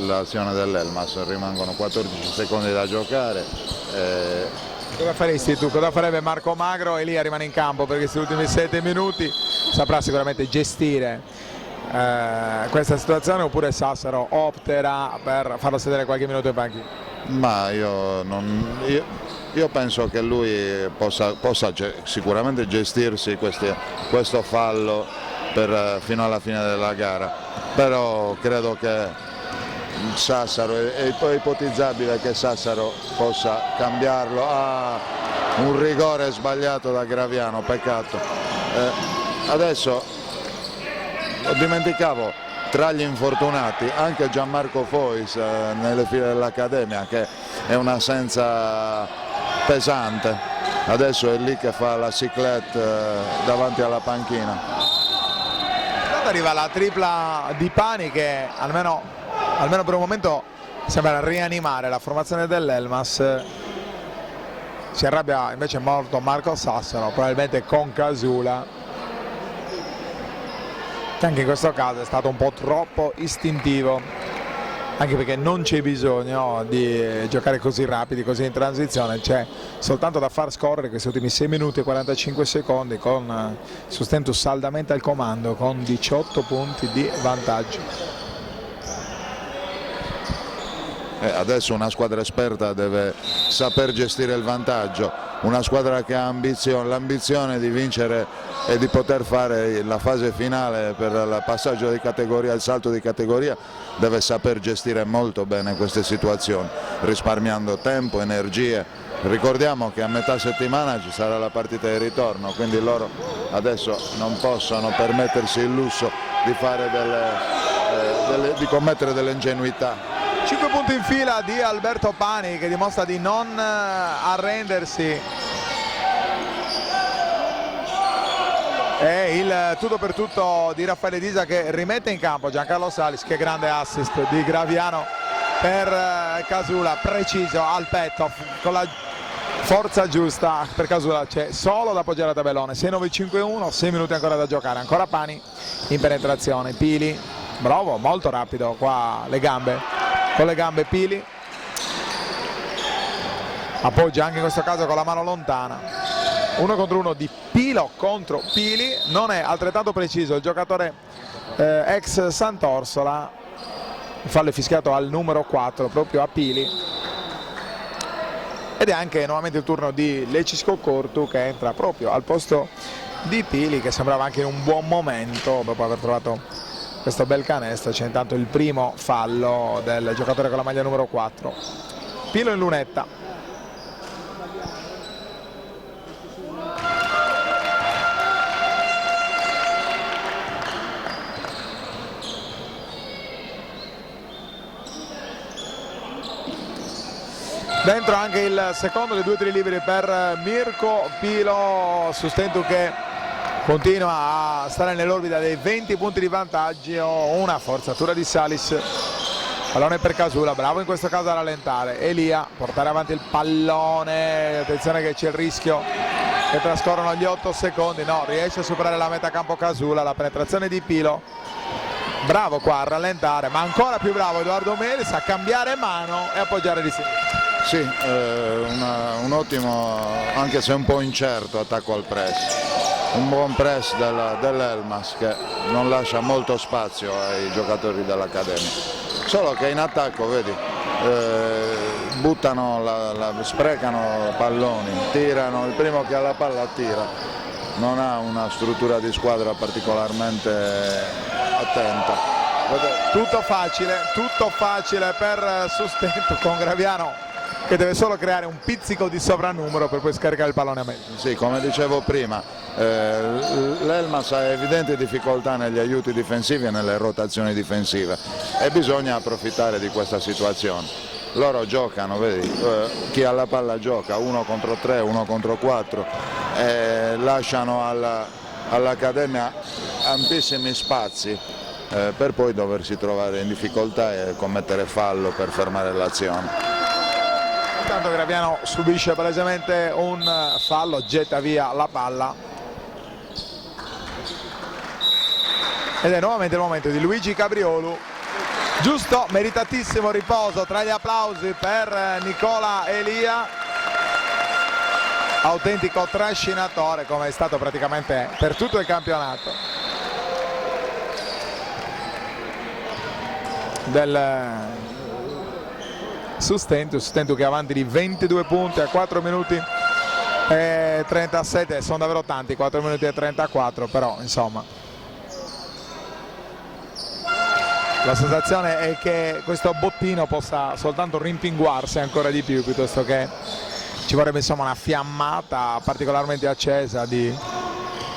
l'azione dell'Elmas, rimangono 14 secondi da giocare. Cosa faresti tu? Cosa farebbe Marco Magro? Elia rimane in campo per questi ultimi 7 minuti, saprà sicuramente gestire questa situazione, oppure Sassaro opterà per farlo sedere qualche minuto in panchina? Ma io penso che lui possa sicuramente gestirsi questo fallo fino alla fine della gara, però credo che Sassaro, è ipotizzabile che Sassaro possa cambiarlo. Un rigore sbagliato da Graviano, peccato. Adesso dimenticavo, tra gli infortunati anche Gianmarco Fois nelle file dell'Accademia, che è un'assenza pesante, adesso è lì che fa la cyclette davanti alla panchina. Arriva la tripla di Pani che almeno per un momento sembra rianimare la formazione dell'Elmas. Si arrabbia invece molto Marco Sassaro, probabilmente con Casula, che anche in questo caso è stato un po' troppo istintivo, anche perché non c'è bisogno di giocare così rapidi, così in transizione, c'è soltanto da far scorrere questi ultimi 6 minuti e 45 secondi con Sustentus saldamente al comando con 18 punti di vantaggio. Adesso una squadra esperta deve saper gestire il vantaggio, una squadra che ha l'ambizione di vincere e di poter fare la fase finale per il passaggio di categoria, il salto di categoria, deve saper gestire molto bene queste situazioni, risparmiando tempo, energie. Ricordiamo che a metà settimana ci sarà la partita di ritorno, quindi loro adesso non possono permettersi il lusso di fare di commettere delle ingenuità. 5 punti in fila di Alberto Pani, che dimostra di non arrendersi, e il tutto per tutto di Raffaele Disa, che rimette in campo Giancarlo Salis. Che grande assist di Graviano per Casula, preciso al petto, con la forza giusta per Casula. C'è solo da appoggiare a tabellone. 6-9-5-1, 6 minuti ancora da giocare, ancora Pani in penetrazione. Pili, bravo, molto rapido qua, con le gambe Pili, appoggia anche in questo caso con la mano lontana. 1 contro 1 di Pilo contro Pili, non è altrettanto preciso il giocatore ex Sant'Orsola. Il fallo è fischiato al numero 4 proprio a Pili, ed è anche nuovamente il turno di Lecisco Cortu, che entra proprio al posto di Pili, che sembrava anche in un buon momento dopo aver trovato questo bel canestro. C'è intanto il primo fallo del giocatore con la maglia numero 4. Pilo in lunetta. Dentro anche il secondo dei 2 tiri liberi per Mirko Pilo. Sustentu che continua a stare nell'orbita dei 20 punti di vantaggio. Una forzatura di Salis, pallone per Casula, bravo in questo caso a rallentare Elia, portare avanti il pallone. Attenzione che c'è il rischio che trascorrono gli 8 secondi, no, riesce a superare la metà campo Casula. La penetrazione di Pilo, bravo qua a rallentare, ma ancora più bravo Edoardo Melis a cambiare mano e appoggiare di sinistra. Sì, un ottimo, anche se un po' incerto, attacco al press. Un buon press dell'Elmas, che non lascia molto spazio ai giocatori dell'Accademia. Solo che in attacco, vedi, sprecano palloni, tirano, il primo che ha la palla tira. Non ha una struttura di squadra particolarmente attenta. Tutto facile per Sustentu, con Graviano che deve solo creare un pizzico di sovrannumero per poi scaricare il pallone a mezzo. Sì, come dicevo prima, l'Elmas ha evidenti difficoltà negli aiuti difensivi e nelle rotazioni difensive, e bisogna approfittare di questa situazione. Loro giocano, vedi, chi ha la palla gioca 1 contro 3, 1 contro 4, e lasciano all'Accademia ampissimi spazi per poi doversi trovare in difficoltà e commettere fallo per fermare l'azione. Intanto Graviano subisce palesemente un fallo, getta via la palla, ed è nuovamente il momento di Luigi Cabriolu. Giusto, meritatissimo riposo tra gli applausi per Nicola Elia, autentico trascinatore come è stato praticamente per tutto il campionato Sustento che è avanti di 22 punti a 4 minuti e 37, sono davvero tanti, 4 minuti e 34, però insomma la sensazione è che questo bottino possa soltanto rimpinguarsi ancora di più, piuttosto che ci vorrebbe insomma una fiammata particolarmente accesa di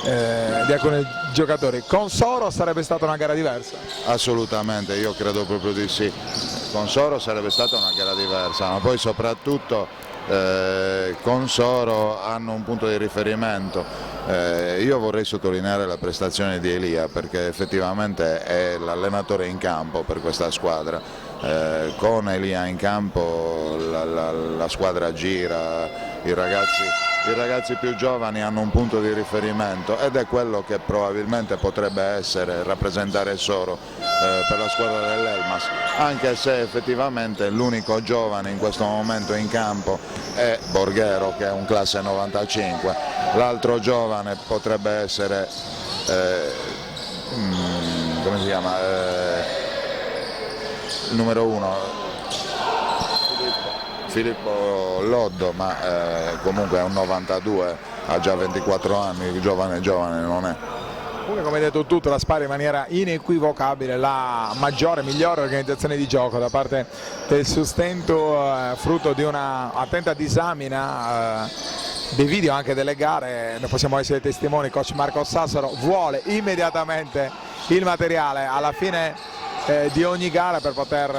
alcuni giocatori. Con Soro sarebbe stata una gara diversa? Assolutamente, io credo proprio di sì. Con Soro sarebbe stata una gara diversa, ma poi soprattutto con Soro hanno un punto di riferimento. Io vorrei sottolineare la prestazione di Elia, perché effettivamente è l'allenatore in campo per questa squadra. Con Elia in campo la squadra gira, i ragazzi più giovani hanno un punto di riferimento ed è quello che probabilmente potrebbe essere rappresentare Soro per la squadra dell'Elmas, anche se effettivamente l'unico giovane in questo momento in campo è Borghero, che è un classe 95, l'altro giovane potrebbe essere come si chiama? Il numero 1 Filippo Loddo, ma comunque è un 92, ha già 24 anni, giovane non è. Comunque, come hai detto tu, traspare in maniera inequivocabile la migliore organizzazione di gioco da parte del Sustento, frutto di una attenta disamina dei video anche delle gare. Noi possiamo essere testimoni, coach Marco Sassaro vuole immediatamente il materiale alla fine di ogni gara per poter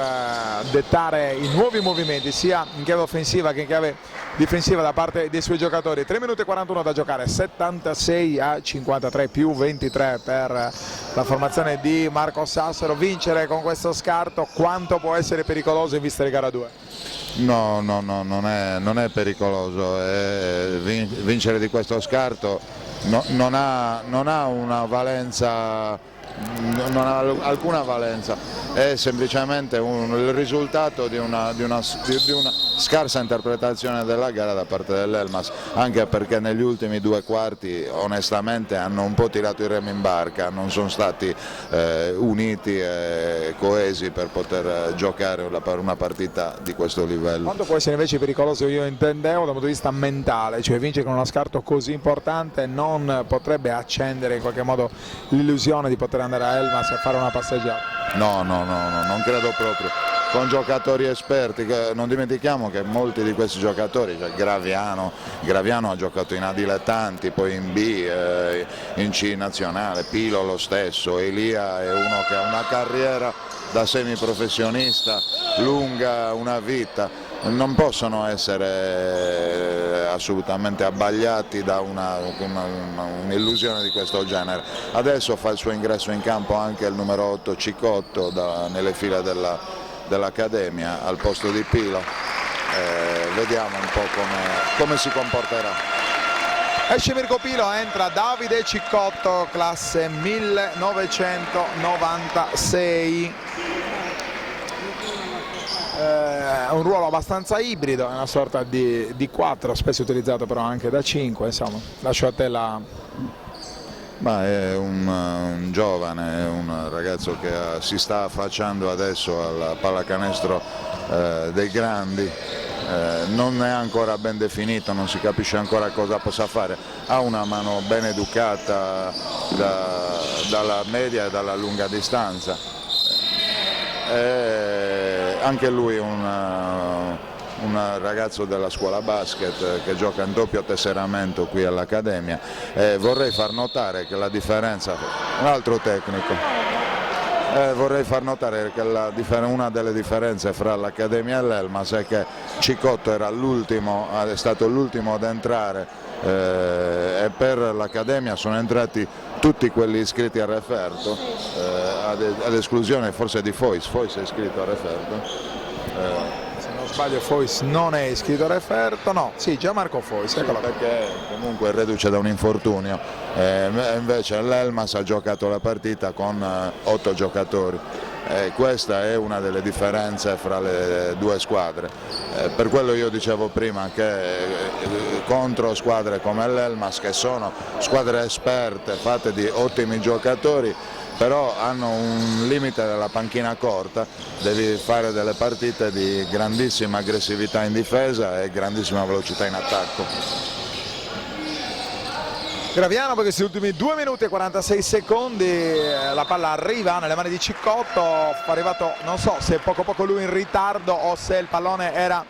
dettare i nuovi movimenti sia in chiave offensiva che in chiave difensiva da parte dei suoi giocatori. 3 minuti e 41 da giocare, 76 a 53 più 23 per la formazione di Marco Sassaro. Vincere con questo scarto quanto può essere pericoloso in vista di gara 2? No, non è pericoloso, vincere di questo scarto non ha una valenza, non ha alcuna valenza, è semplicemente il risultato di una scarsa interpretazione della gara da parte dell'Elmas, anche perché negli ultimi 2 quarti onestamente hanno un po' tirato i remi in barca, non sono stati uniti e coesi per poter giocare una partita di questo livello. Quanto può essere invece pericoloso, io intendevo dal punto di vista mentale, cioè vincere con uno scarto così importante non potrebbe accendere in qualche modo l'illusione di poter andare a Elmas e fare una passeggiata? No, non credo proprio. Con giocatori esperti, non dimentichiamo che molti di questi giocatori, cioè Graviano ha giocato in A dilettanti, poi in B, in C nazionale, Pilo lo stesso, Elia è uno che ha una carriera da semiprofessionista lunga una vita, non possono essere assolutamente abbagliati da un'illusione di questo genere. Adesso fa il suo ingresso in campo anche il numero 8 Cicotto nelle file dell'Accademia al posto di Pilo, vediamo un po' come si comporterà. Esce Mirko Pilo, entra Davide Cicotto, classe 1996. Un ruolo abbastanza ibrido, è una sorta di 4, spesso utilizzato però anche da 5, insomma, lascio a te la... Ma è un giovane, è un ragazzo che si sta affacciando adesso alla pallacanestro dei grandi, non è ancora ben definito, non si capisce ancora cosa possa fare, ha una mano ben educata dalla media e dalla lunga distanza, anche lui un ragazzo della scuola basket che gioca in doppio tesseramento qui all'Accademia, vorrei far notare che la differenza, un altro tecnico, vorrei far notare che una delle differenze fra l'Accademia e l'Elmas è che Cicotto è stato l'ultimo ad entrare e per l'Accademia sono entrati tutti quelli iscritti a referto, ad esclusione forse di Fois è iscritto a referto. Se non sbaglio Fois non è iscritto a referto, no, sì, Gianmarco Fois, sì, perché comunque è reduce da un infortunio, invece l'Elmas ha giocato la partita con 8 giocatori. Questa è una delle differenze fra le due squadre, per quello io dicevo prima che contro squadre come l'Elmas, che sono squadre esperte fatte di ottimi giocatori, però hanno un limite della panchina corta, devi fare delle partite di grandissima aggressività in difesa e grandissima velocità in attacco. Graviano, per questi ultimi 2 minuti e 46 secondi, la palla arriva nelle mani di Ciccotto, arrivato non so se poco lui in ritardo o se il pallone era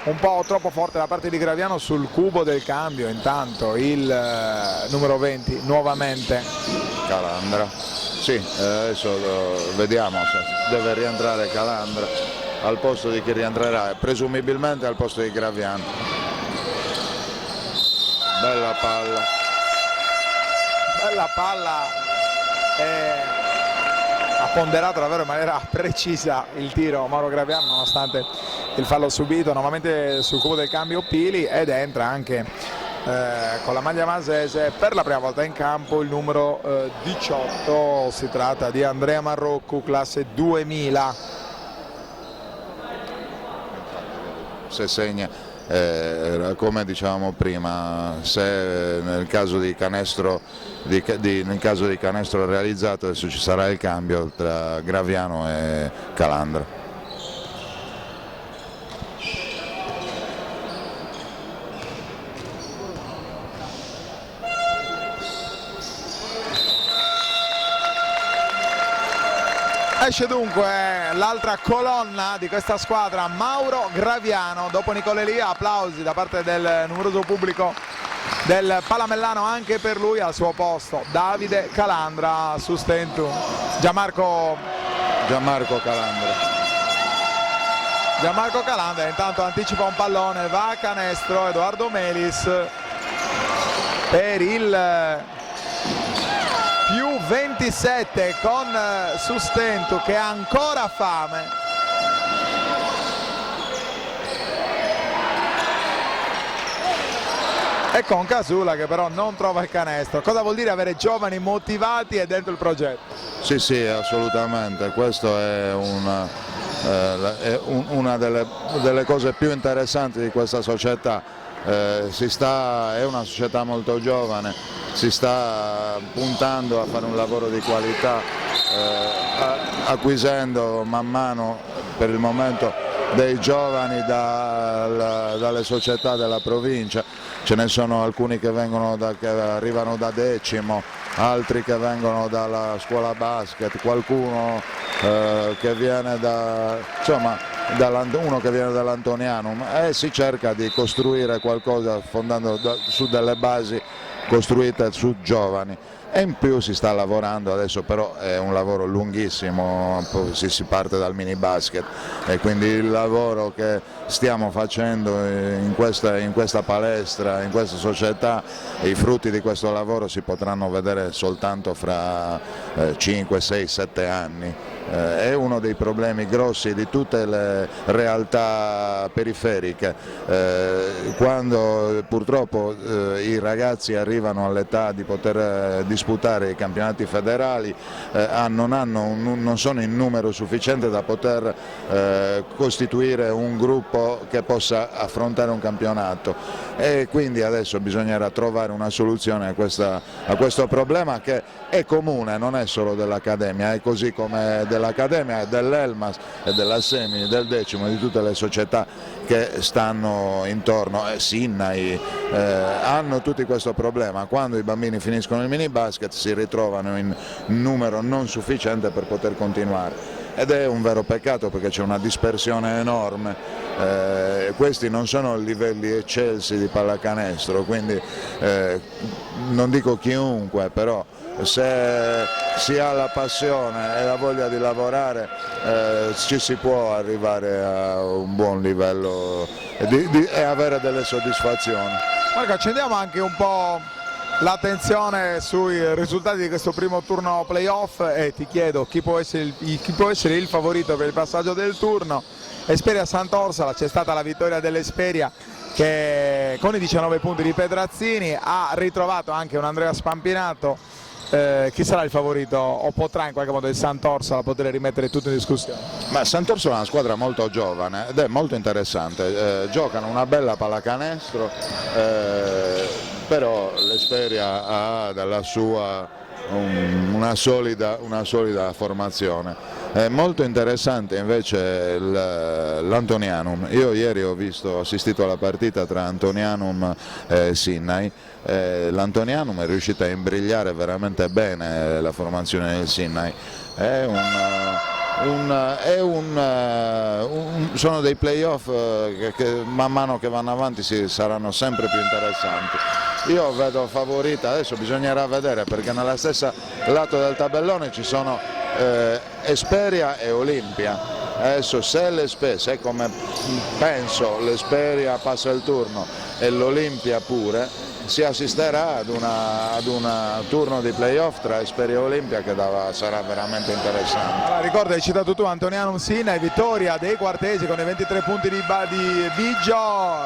un po' troppo forte da parte di Graviano sul cubo del cambio. Intanto il numero 20 nuovamente Calandra, sì, adesso vediamo se deve rientrare Calandra al posto di chi rientrerà, presumibilmente al posto di Graviano. Bella palla, ha ponderato davvero in maniera precisa il tiro Mauro Graviano nonostante il fallo subito, nuovamente sul cubo del cambio Pili, ed entra anche con la maglia masese per la prima volta in campo il numero 18, si tratta di Andrea Marroccu, classe 2000. Se segna, come dicevamo prima, se nel caso di canestro realizzato, adesso ci sarà il cambio tra Graviano e Calandra. Esce dunque l'altra colonna di questa squadra, Mauro Graviano. Dopo Nicola Elia, applausi da parte del numeroso pubblico del Palamellano anche per lui. Al suo posto Davide Calandra, Sustentu. Gianmarco Calandra intanto anticipa un pallone, va a canestro Edoardo Melis per il più 27 con Sustentu che ha ancora fame. E con Casula che però non trova il canestro. Cosa vuol dire avere giovani motivati e dentro il progetto? Sì, assolutamente, questo è una delle cose più interessanti di questa società. È una società molto giovane, si sta puntando a fare un lavoro di qualità, acquisendo man mano per il momento dei giovani dalle società della provincia. Ce ne sono alcuni che arrivano da Decimo, altri che vengono dalla scuola basket, qualcuno che viene uno che viene dall'Antonianum, e si cerca di costruire qualcosa fondando su delle basi costruite su giovani. E in più si sta lavorando adesso, però è un lavoro lunghissimo, si parte dal mini basket, e quindi il lavoro che stiamo facendo in questa palestra, in questa società, i frutti di questo lavoro si potranno vedere soltanto fra 5, 6, 7 anni. È uno dei problemi grossi di tutte le realtà periferiche, quando purtroppo i ragazzi arrivano all'età di poter disputare i campionati federali, non sono in numero sufficiente da poter costituire un gruppo che possa affrontare un campionato, e quindi adesso bisognerà trovare una soluzione a questo problema, che è comune, non è solo dell'Accademia, è così come dell'Accademia, dell'Elmas e della Semini, del Decimo e di tutte le società che stanno intorno. Sinnai hanno tutti questo problema: quando i bambini finiscono il mini basket si ritrovano in numero non sufficiente per poter continuare, ed è un vero peccato perché c'è una dispersione enorme. Questi non sono livelli eccelsi di pallacanestro, quindi non dico chiunque, però se si ha la passione e la voglia di lavorare ci si può arrivare a un buon livello e avere delle soddisfazioni. Marco, accendiamo anche un po' l'attenzione sui risultati di questo primo turno playoff e ti chiedo chi può essere il favorito per il passaggio del turno. Esperia Sant'Orsola, c'è stata la vittoria dell'Esperia che con i 19 punti di Pedrazzini ha ritrovato anche un Andrea Spampinato. Chi sarà il favorito, o potrà in qualche modo il Sant'Orsola poter rimettere tutto in discussione? Ma Sant'Orsola è una squadra molto giovane ed è molto interessante, giocano una bella pallacanestro, però l'Esperia ha dalla sua una solida formazione. È molto interessante invece l'Antonianum. Io ieri ho assistito alla partita tra Antonianum e Sinnai. L'Antonianum è riuscita a imbrigliare veramente bene la formazione del Sinnai. Sono dei playoff che man mano che vanno avanti saranno sempre più interessanti. Io vedo favorita, adesso bisognerà vedere, perché nella stessa lato del tabellone ci sono Esperia e Olimpia. Adesso se come penso l'Esperia passa il turno e l'Olimpia pure, si assisterà ad un turno di playoff tra Esperia e Olimpia che sarà veramente interessante. Allora, ricorda, hai citato tu Antonianum Sinnai, vittoria dei quartesi con i 23 punti di Biggio.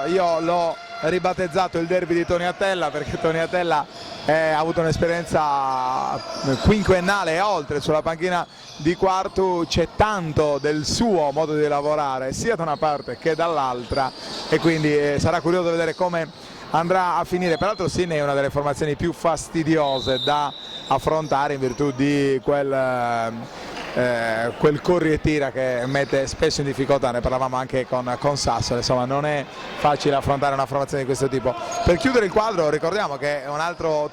Io l'ho ribattezzato il derby di Toniatella perché Toniatella ha avuto un'esperienza quinquennale e oltre sulla panchina di Quartu. C'è tanto del suo modo di lavorare sia da una parte che dall'altra e quindi sarà curioso vedere come andrà a finire. Peraltro Sinnai è una delle formazioni più fastidiose da affrontare in virtù di quel corri e tira che mette spesso in difficoltà. Ne parlavamo anche con Sassoli, insomma non è facile affrontare una formazione di questo tipo. Per chiudere il quadro ricordiamo che è un'altra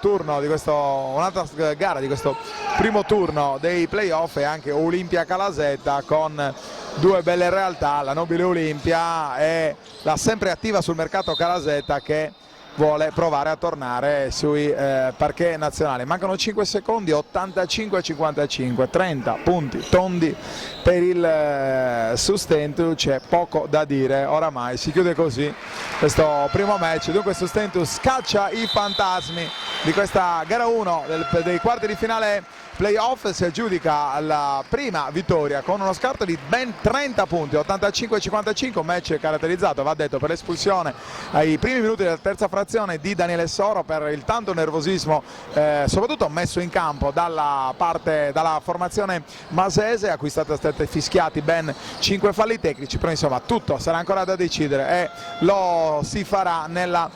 gara di questo primo turno dei playoff è anche Olimpia Calasetta, con due belle realtà, la nobile Olimpia e la sempre attiva sul mercato Calasetta che vuole provare a tornare sui parquet nazionali. Mancano 5 secondi, 85-55, 30 punti tondi per il Sustentus, c'è poco da dire, oramai si chiude così questo primo match. Dunque Sustentus scaccia i fantasmi di questa gara 1 dei quarti di finale playoff, si aggiudica la prima vittoria con uno scarto di ben 30 punti, 85-55, match caratterizzato, va detto, per l'espulsione ai primi minuti della terza frazione di Daniele Soro per il tanto nervosismo soprattutto messo in campo dalla formazione masese, a cui sono stati fischiati ben 5 falli tecnici, però insomma tutto sarà ancora da decidere e lo si farà nella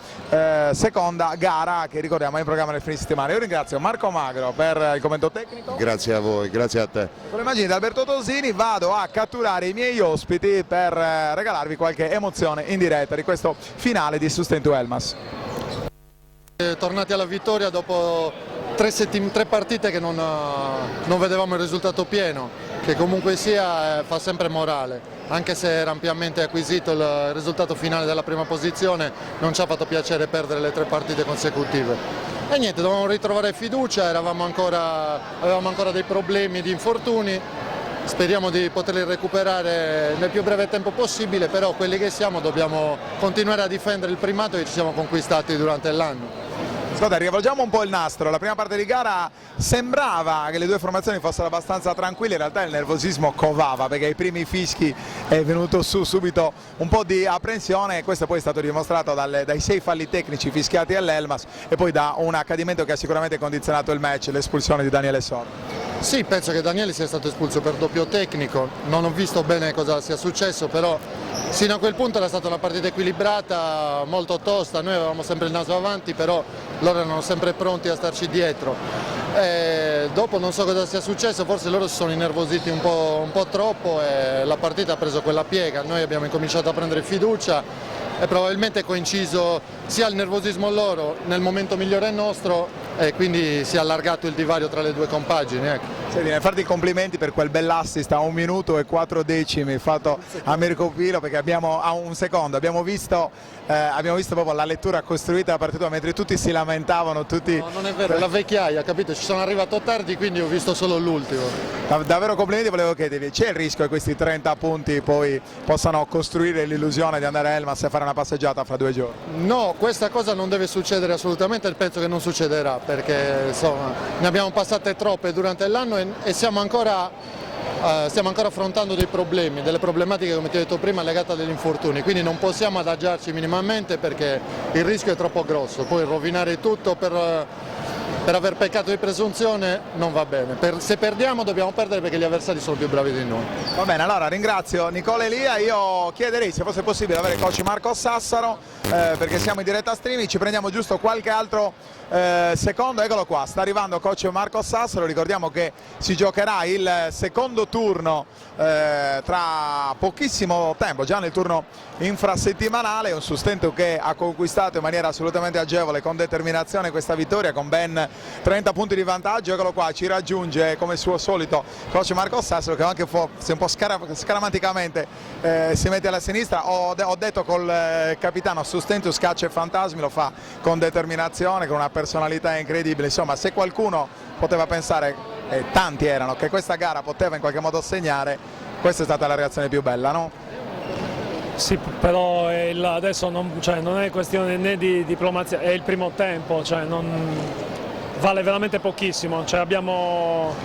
seconda gara che ricordiamo è in programma nel fine settimana. Io ringrazio Marco Magro per il commento tecnico. Grazie a voi, grazie a te. Con le immagini di Alberto Tosini vado a catturare i miei ospiti per regalarvi qualche emozione in diretta di questo finale di Sustentus Elmas. Tornati alla vittoria dopo tre partite che non vedevamo il risultato pieno, che comunque sia fa sempre morale, anche se era ampiamente acquisito il risultato finale della prima posizione, non ci ha fatto piacere perdere le 3 partite consecutive. E niente, dovevamo ritrovare fiducia, avevamo ancora dei problemi di infortuni, speriamo di poterli recuperare nel più breve tempo possibile, però quelli che siamo dobbiamo continuare a difendere il primato che ci siamo conquistati durante l'anno. Ascolta, rivolgiamo un po' il nastro, la prima parte di gara sembrava che le due formazioni fossero abbastanza tranquille, in realtà il nervosismo covava perché ai primi fischi è venuto su subito un po' di apprensione e questo poi è stato dimostrato dai 6 falli tecnici fischiati all'Elmas e poi da un accadimento che ha sicuramente condizionato il match, l'espulsione di Daniele Soro. Sì, penso che Daniele sia stato espulso per doppio tecnico, non ho visto bene cosa sia successo, però sino a quel punto era stata una partita equilibrata, molto tosta, noi avevamo sempre il naso avanti, però loro erano sempre pronti a starci dietro. E dopo non so cosa sia successo, forse loro si sono innervositi un po' troppo e la partita ha preso quella piega, noi abbiamo incominciato a prendere fiducia e probabilmente è coinciso sia il nervosismo loro nel momento migliore nostro e quindi si è allargato il divario tra le due compagini. Ecco. Senti, nel farti i complimenti per quel bell'assist a 1 minuto e 4 decimi fatto a Mirko Pilo, perché abbiamo visto proprio la lettura costruita della partita mentre tutti si lamentavano. No, non è vero, è la vecchiaia, capito? Ci sono arrivato tardi, quindi ho visto solo l'ultimo. Davvero complimenti, volevo chiedervi, c'è il rischio che questi 30 punti poi possano costruire l'illusione di andare a Elmas e fare una passeggiata fra 2 giorni? No, questa cosa non deve succedere assolutamente e penso che non succederà, perché insomma ne abbiamo passate troppe durante l'anno e stiamo ancora affrontando dei problemi, delle problematiche come ti ho detto prima legate agli infortuni, quindi non possiamo adagiarci minimamente perché il rischio è troppo grosso, poi rovinare tutto per per aver peccato di presunzione non va bene. Se perdiamo dobbiamo perdere perché gli avversari sono più bravi di noi. Va bene, allora ringrazio Nicola Elia, io chiederei se fosse possibile avere coach Marco Sassaro, perché siamo in diretta streaming, ci prendiamo giusto qualche altro secondo. Eccolo qua, sta arrivando coach Marco Sassaro, ricordiamo che si giocherà il secondo turno tra pochissimo tempo, già nel turno infrasettimanale, un Sustento che ha conquistato in maniera assolutamente agevole, con determinazione, questa vittoria con ben 30 punti di vantaggio. Eccolo qua, ci raggiunge come suo solito coach Marco Sassaro, che anche un po' scaramanticamente si mette alla sinistra. Ho detto col capitano Sustentus caccia e fantasmi, lo fa con determinazione, con una personalità incredibile. Insomma, se qualcuno poteva pensare, e tanti erano, che questa gara poteva in qualche modo segnare, questa è stata la reazione più bella, no? Sì, però adesso non è questione né di diplomazia, è il primo tempo, vale veramente pochissimo, abbiamo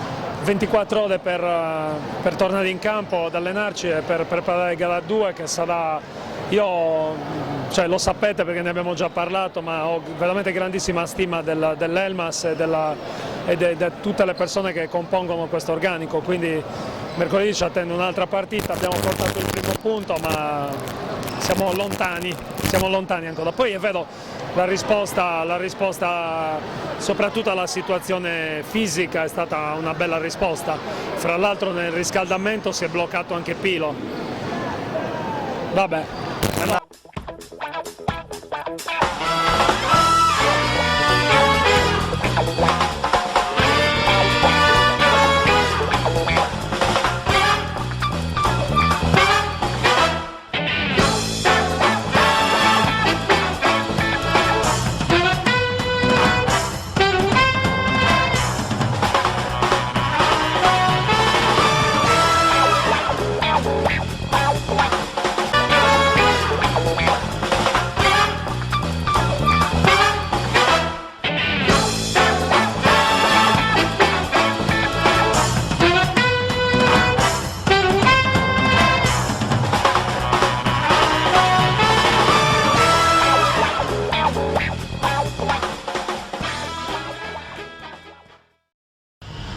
24 ore per tornare in campo, ad allenarci e per preparare gara 2 che sarà, lo sapete perché ne abbiamo già parlato, ma ho veramente grandissima stima dell'Elmas e di tutte le persone che compongono questo organico, quindi mercoledì ci attende un'altra partita, abbiamo portato il primo punto ma siamo lontani ancora. Poi è vero, la risposta soprattutto alla situazione fisica è stata una bella risposta, fra l'altro nel riscaldamento si è bloccato anche Pilo. Vabbè.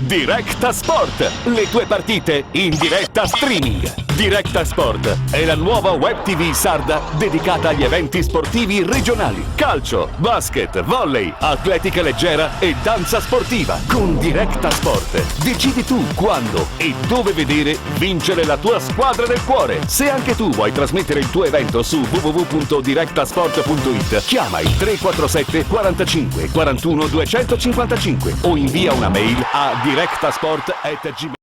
Directa Sport, le tue partite in diretta streaming. Directa Sport è la nuova web TV sarda dedicata agli eventi sportivi regionali. Calcio, basket, volley, atletica leggera e danza sportiva. Con Directa Sport decidi tu quando e dove vedere vincere la tua squadra del cuore. Se anche tu vuoi trasmettere il tuo evento su www.directasport.it, chiama il 347 45 41 255 o invia una mail a directasport@gmail.com.